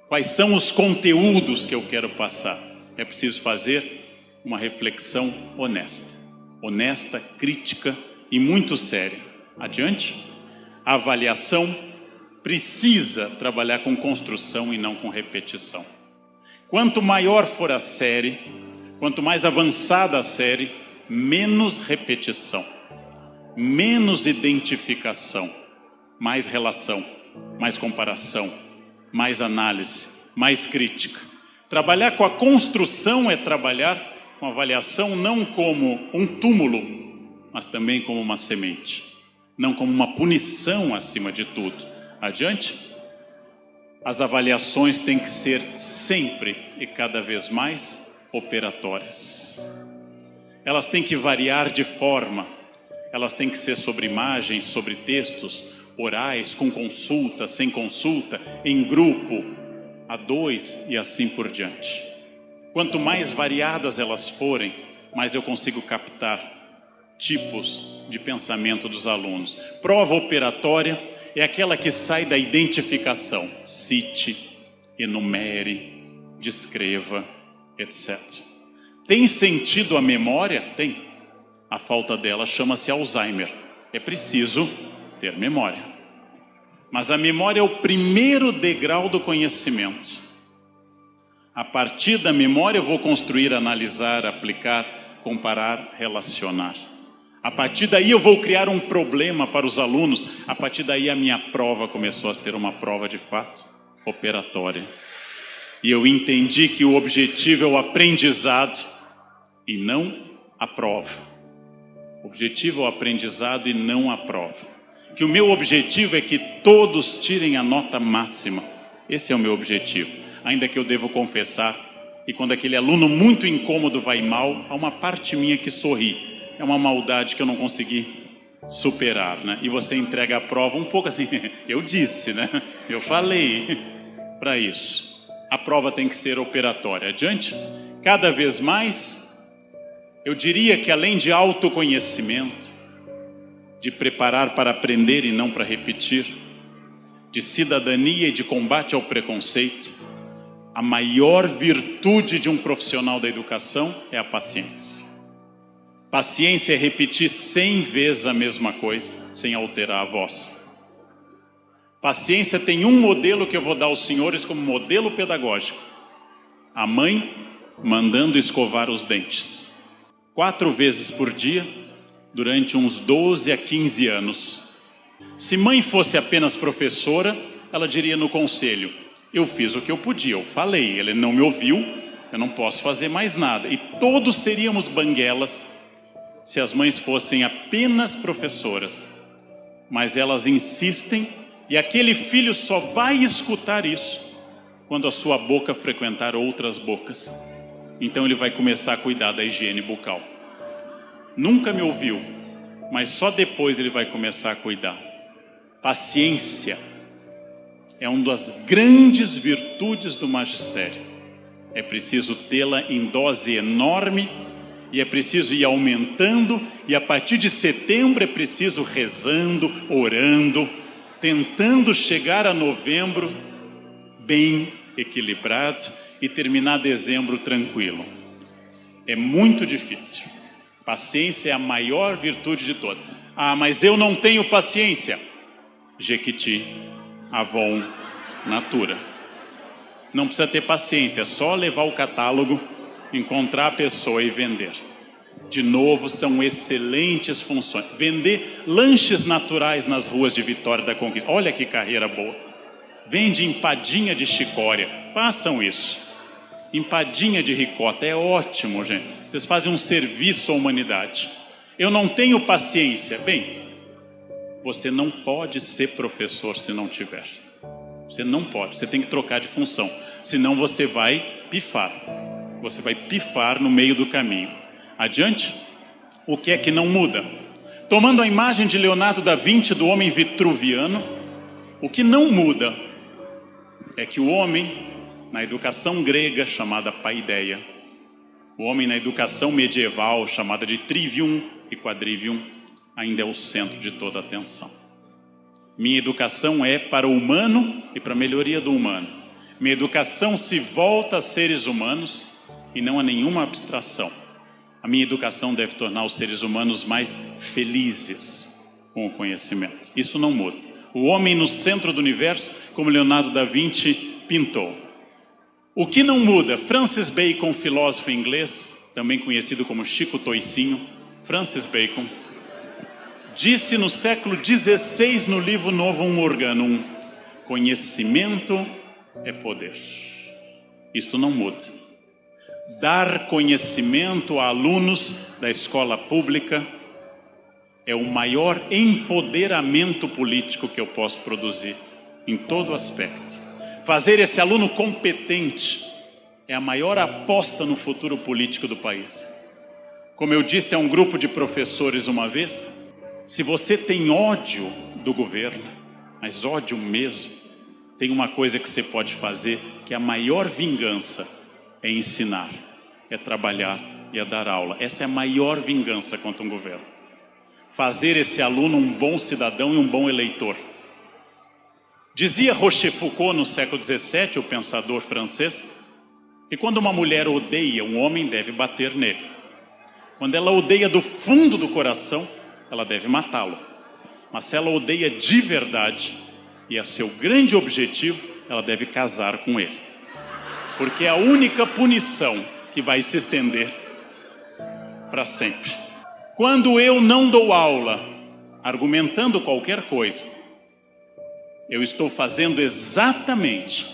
Quais são os conteúdos que eu quero passar? É preciso fazer uma reflexão honesta. Honesta, crítica e muito séria. Adiante. A avaliação precisa trabalhar com construção e não com repetição. Quanto maior for a série, quanto mais avançada a série, menos repetição, menos identificação, mais relação, mais comparação, mais análise, mais crítica. Trabalhar com a construção é trabalhar com avaliação não como um túmulo, mas também como uma semente. Não como uma punição acima de tudo. Adiante? As avaliações têm que ser sempre e cada vez mais operatórias. Elas têm que variar de forma. Elas têm que ser sobre imagens, sobre textos, orais, com consulta, sem consulta, em grupo, a dois e assim por diante. Quanto mais variadas elas forem, mais eu consigo captar tipos de pensamento dos alunos. Prova operatória é aquela que sai da identificação. Cite, enumere, descreva, etc. Tem sentido a memória? Tem. A falta dela chama-se Alzheimer. É preciso ter memória. Mas a memória é o primeiro degrau do conhecimento. A partir da memória eu vou construir, analisar, aplicar, comparar, relacionar. A partir daí eu vou criar um problema para os alunos. A partir daí a minha prova começou a ser uma prova de fato operatória. E eu entendi que o objetivo é o aprendizado e não a prova. O objetivo é o aprendizado e não a prova. Que o meu objetivo é que todos tirem a nota máxima. Esse é o meu objetivo. Ainda que eu devo confessar, e quando aquele aluno muito incômodo vai mal, há uma parte minha que sorri. É uma maldade que eu não consegui superar, né? E você entrega a prova um pouco assim, eu disse, né? Eu falei para isso. A prova tem que ser operatória. Adiante? Cada vez mais, eu diria que além de autoconhecimento, de preparar para aprender e não para repetir, de cidadania e de combate ao preconceito, a maior virtude de um profissional da educação é a paciência. Paciência é repetir 100 vezes a mesma coisa, sem alterar a voz. Paciência tem um modelo que eu vou dar aos senhores como modelo pedagógico. A mãe mandando escovar os dentes. 4 vezes por dia, durante uns 12 a 15 anos. Se mãe fosse apenas professora, ela diria no conselho, eu fiz o que eu podia, eu falei, ele não me ouviu, eu não posso fazer mais nada. E todos seríamos banguelas se as mães fossem apenas professoras. Mas elas insistem e aquele filho só vai escutar isso quando a sua boca frequentar outras bocas. Então ele vai começar a cuidar da higiene bucal. Nunca me ouviu, mas só depois ele vai começar a cuidar. Paciência é uma das grandes virtudes do magistério. É preciso tê-la em dose enorme e é preciso ir aumentando, e a partir de setembro é preciso rezando, orando, tentando chegar a novembro bem equilibrado e terminar dezembro tranquilo. É muito difícil. Paciência é a maior virtude de todas. Ah, mas eu não tenho paciência. Jequiti, Avon, Natura. Não precisa ter paciência, é só levar o catálogo, encontrar a pessoa e vender. De novo, são excelentes funções. Vender lanches naturais nas ruas de Vitória da Conquista. Olha que carreira boa. Vende empadinha de chicória. Façam isso. Empadinha de ricota. É ótimo, gente. Vocês fazem um serviço à humanidade. Eu não tenho paciência. Bem, você não pode ser professor se não tiver. Você não pode. Você tem que trocar de função. Senão você vai pifar. Você vai pifar no meio do caminho. Adiante? O que é que não muda? Tomando a imagem de Leonardo da Vinci, do homem vitruviano, o que não muda é que o homem, na educação grega, chamada paideia, o homem na educação medieval, chamada de trivium e quadrivium, ainda é o centro de toda a atenção. Minha educação é para o humano e para a melhoria do humano. Minha educação se volta a seres humanos e não a nenhuma abstração. A minha educação deve tornar os seres humanos mais felizes com o conhecimento. Isso não muda. O homem no centro do universo, como Leonardo da Vinci pintou. O que não muda? Francis Bacon, filósofo inglês, também conhecido como Chico Toicinho, Francis Bacon, disse no século XVI, no livro Novum Organum: conhecimento é poder. Isto não muda. Dar conhecimento a alunos da escola pública é o maior empoderamento político que eu posso produzir, em todo aspecto. Fazer esse aluno competente é a maior aposta no futuro político do país. Como eu disse a um grupo de professores uma vez, se você tem ódio do governo, mas ódio mesmo, tem uma coisa que você pode fazer, que é a maior vingança, é ensinar, é trabalhar e é dar aula. Essa é a maior vingança contra um governo. Fazer esse aluno um bom cidadão e um bom eleitor. Dizia Rochefoucauld no século XVII, o pensador francês, que quando uma mulher odeia um homem, deve bater nele. Quando ela odeia do fundo do coração, ela deve matá-lo. Mas se ela odeia de verdade, e é seu grande objetivo, ela deve casar com ele. Porque é a única punição que vai se estender para sempre. Quando eu não dou aula, argumentando qualquer coisa, eu estou fazendo exatamente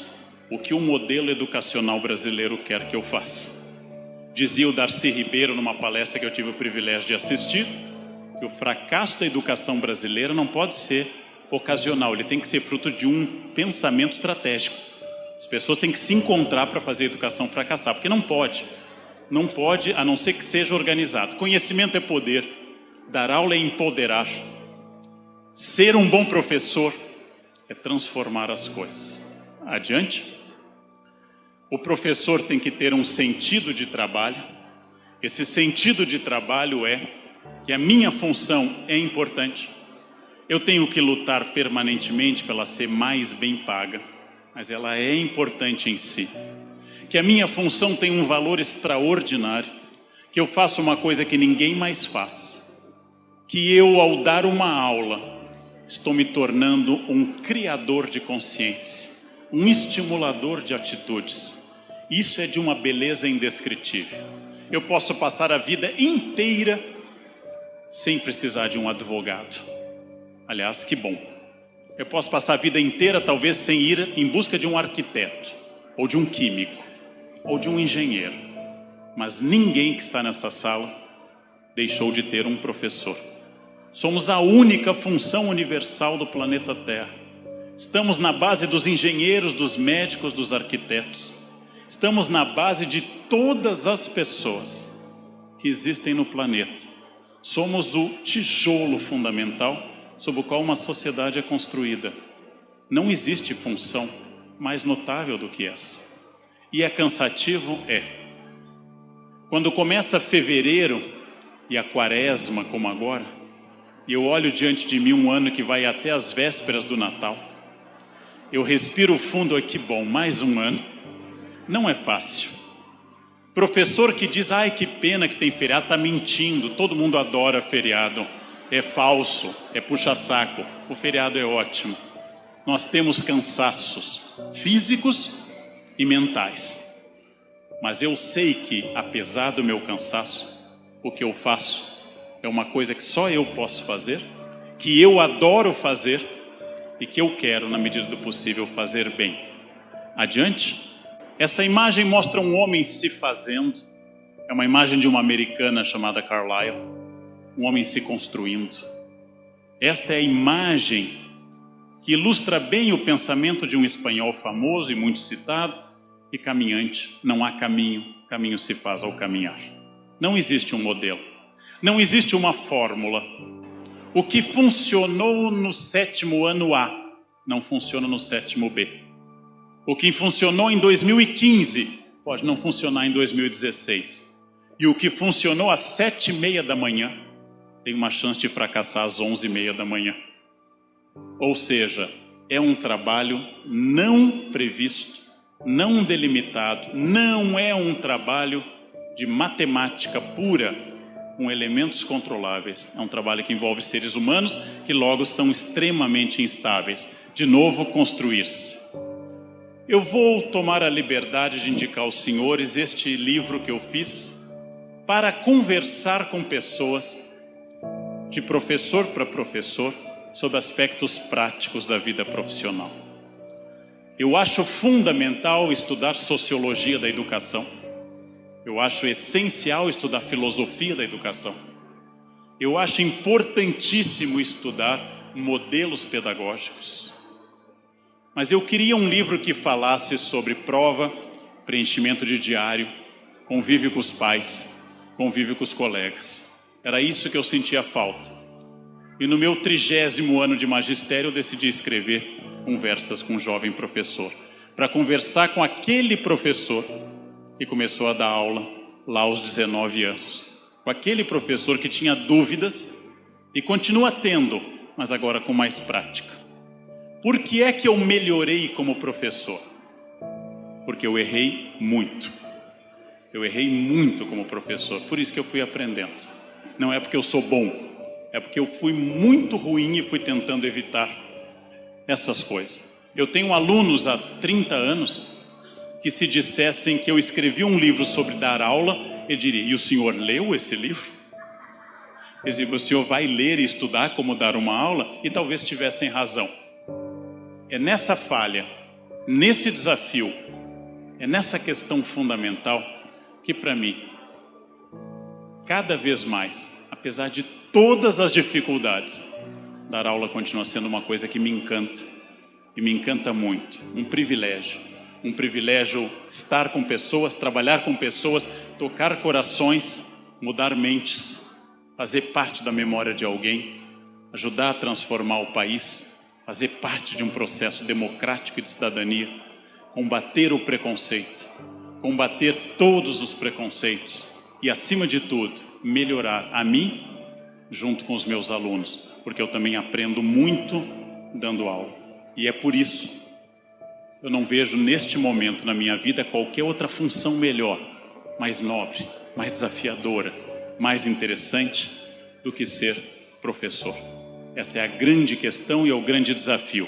o que o modelo educacional brasileiro quer que eu faça. Dizia o Darcy Ribeiro numa palestra que eu tive o privilégio de assistir, que o fracasso da educação brasileira não pode ser ocasional, ele tem que ser fruto de um pensamento estratégico. As pessoas têm que se encontrar para fazer a educação fracassar, porque não pode, a não ser que seja organizado. Conhecimento é poder, dar aula é empoderar, ser um bom professor é transformar as coisas. Adiante. O professor tem que ter um sentido de trabalho. Esse sentido de trabalho é que a minha função é importante. Eu tenho que lutar permanentemente para ela ser mais bem paga, mas ela é importante em si. Que a minha função tem um valor extraordinário, que eu faço uma coisa que ninguém mais faz. Que eu, ao dar uma aula, estou me tornando um criador de consciência, um estimulador de atitudes. Isso é de uma beleza indescritível. Eu posso passar a vida inteira sem precisar de um advogado. Aliás, que bom. Eu posso passar a vida inteira talvez sem ir em busca de um arquiteto, ou de um químico, ou de um engenheiro. Mas ninguém que está nessa sala deixou de ter um professor. Somos a única função universal do planeta Terra. Estamos na base dos engenheiros, dos médicos, dos arquitetos. Estamos na base de todas as pessoas que existem no planeta. Somos o tijolo fundamental sobre o qual uma sociedade é construída. Não existe função mais notável do que essa. E é cansativo? É. Quando começa fevereiro e a quaresma, como agora, e eu olho diante de mim um ano que vai até as vésperas do Natal, eu respiro fundo, que bom, mais um ano. Não é fácil. Professor que diz, ai que pena que tem feriado, está mentindo, todo mundo adora feriado. É falso, é puxa-saco, o feriado é ótimo. Nós temos cansaços físicos e mentais. Mas eu sei que, apesar do meu cansaço, o que eu faço é uma coisa que só eu posso fazer, que eu adoro fazer e que eu quero, na medida do possível, fazer bem. Adiante. Essa imagem mostra um homem se fazendo. É uma imagem de uma americana chamada Carlyle. Um homem se construindo. Esta é a imagem que ilustra bem o pensamento de um espanhol famoso e muito citado e caminhante. Não há caminho, caminho se faz ao caminhar. Não existe um modelo. Não existe uma fórmula. O que funcionou no 7º ano A, não funciona no 7º B. O que funcionou em 2015, pode não funcionar em 2016. E o que funcionou às 7h30 da manhã, tem uma chance de fracassar às 11h30 da manhã. Ou seja, é um trabalho não previsto, não delimitado, não é um trabalho de matemática pura, com elementos controláveis. É um trabalho que envolve seres humanos que logo são extremamente instáveis. De novo, construir-se. Eu vou tomar a liberdade de indicar aos senhores este livro que eu fiz para conversar com pessoas de professor para professor, sobre aspectos práticos da vida profissional. Eu acho fundamental estudar sociologia da educação. Eu acho essencial estudar filosofia da educação. Eu acho importantíssimo estudar modelos pedagógicos. Mas eu queria um livro que falasse sobre prova, preenchimento de diário, convívio com os pais, convívio com os colegas. Era isso que eu sentia falta. E no meu 30º ano de magistério eu decidi escrever Conversas com um Jovem Professor, para conversar com aquele professor que começou a dar aula lá aos 19 anos, com aquele professor que tinha dúvidas e continua tendo, mas agora com mais prática. Por que é que eu melhorei como professor? Porque eu errei muito. Eu errei muito como professor, por isso que eu fui aprendendo. Não é porque eu sou bom, é porque eu fui muito ruim e fui tentando evitar essas coisas. Eu tenho alunos há 30 anos que, se dissessem que eu escrevi um livro sobre dar aula, eu diria: e o senhor leu esse livro? Eles dizem: o senhor vai ler e estudar como dar uma aula? E talvez tivessem razão. É nessa falha, nesse desafio, é nessa questão fundamental que, para mim, cada vez mais, apesar de todas as dificuldades, dar aula continua sendo uma coisa que me encanta, e me encanta muito. Um privilégio estar com pessoas, trabalhar com pessoas, tocar corações, mudar mentes, fazer parte da memória de alguém, ajudar a transformar o país, fazer parte de um processo democrático e de cidadania, combater o preconceito, combater todos os preconceitos e, acima de tudo, melhorar a mim junto com os meus alunos, porque eu também aprendo muito dando aula. E é por isso eu não vejo neste momento na minha vida qualquer outra função melhor, mais nobre, mais desafiadora, mais interessante do que ser professor. Esta é a grande questão e é o grande desafio.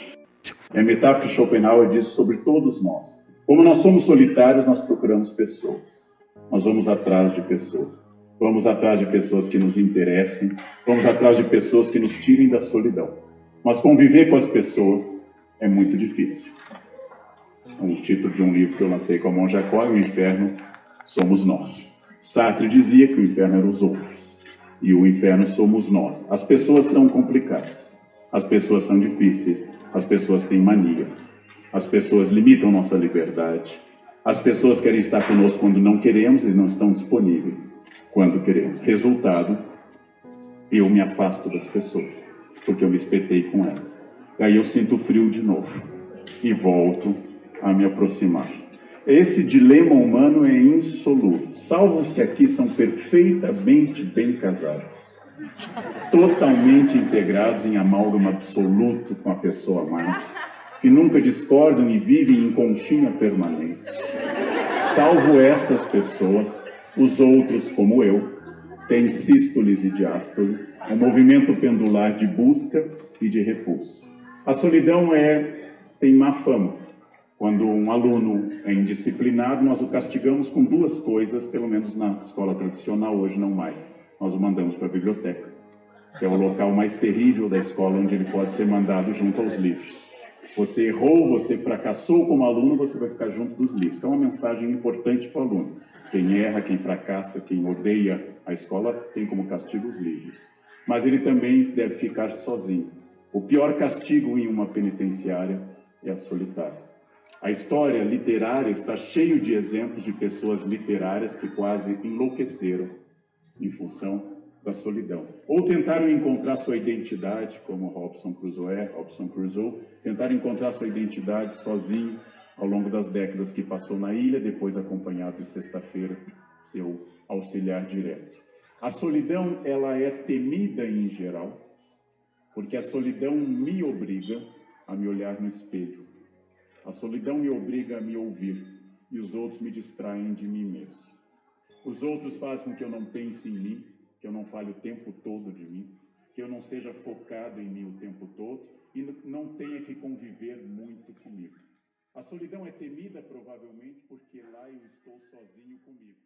É a metáfora que Schopenhauer diz sobre todos nós. Como nós somos solitários, nós procuramos pessoas. Nós vamos atrás de pessoas. Vamos atrás de pessoas que nos interessem. Vamos atrás de pessoas que nos tirem da solidão. Mas conviver com as pessoas é muito difícil. O título de um livro que eu lancei com a Monja Jacó: O Inferno Somos Nós. Sartre dizia que o inferno eram os outros. E o inferno somos nós. As pessoas são complicadas. As pessoas são difíceis. As pessoas têm manias. As pessoas limitam nossa liberdade. As pessoas querem estar conosco quando não queremos e não estão disponíveis quando queremos. Resultado, eu me afasto das pessoas, porque eu me espetei com elas. Aí eu sinto frio de novo e volto a me aproximar. Esse dilema humano é insolúvel, salvo os que aqui são perfeitamente bem casados, totalmente integrados em amálgama absoluto com a pessoa amada, que nunca discordam e vivem em conchinha permanente. Salvo essas pessoas, os outros, como eu, têm sístoles e diástoles, um movimento pendular de busca e de repulsa. A solidão tem má fama. Quando um aluno é indisciplinado, nós o castigamos com duas coisas, pelo menos na escola tradicional, hoje não mais. Nós o mandamos para a biblioteca, que é o local mais terrível da escola, onde ele pode ser mandado junto aos livros. Você errou, você fracassou como aluno, você vai ficar junto dos livros. Então é uma mensagem importante para o aluno. Quem erra, quem fracassa, quem odeia a escola, tem como castigo os livros. Mas ele também deve ficar sozinho. O pior castigo em uma penitenciária é a solitária. A história literária está cheia de exemplos de pessoas literárias que quase enlouqueceram em função da solidão. Ou tentaram encontrar sua identidade, como Robinson Crusoe, tentaram encontrar sua identidade sozinho ao longo das décadas que passou na ilha, depois acompanhado de Sexta-feira, seu auxiliar direto. A solidão, ela é temida em geral, porque a solidão me obriga a me olhar no espelho. A solidão me obriga a me ouvir, e os outros me distraem de mim mesmo. Os outros fazem com que eu não pense em mim, que eu não fale o tempo todo de mim, que eu não seja focado em mim o tempo todo e não tenha que conviver muito comigo. A solidão é temida provavelmente porque lá eu estou sozinho comigo.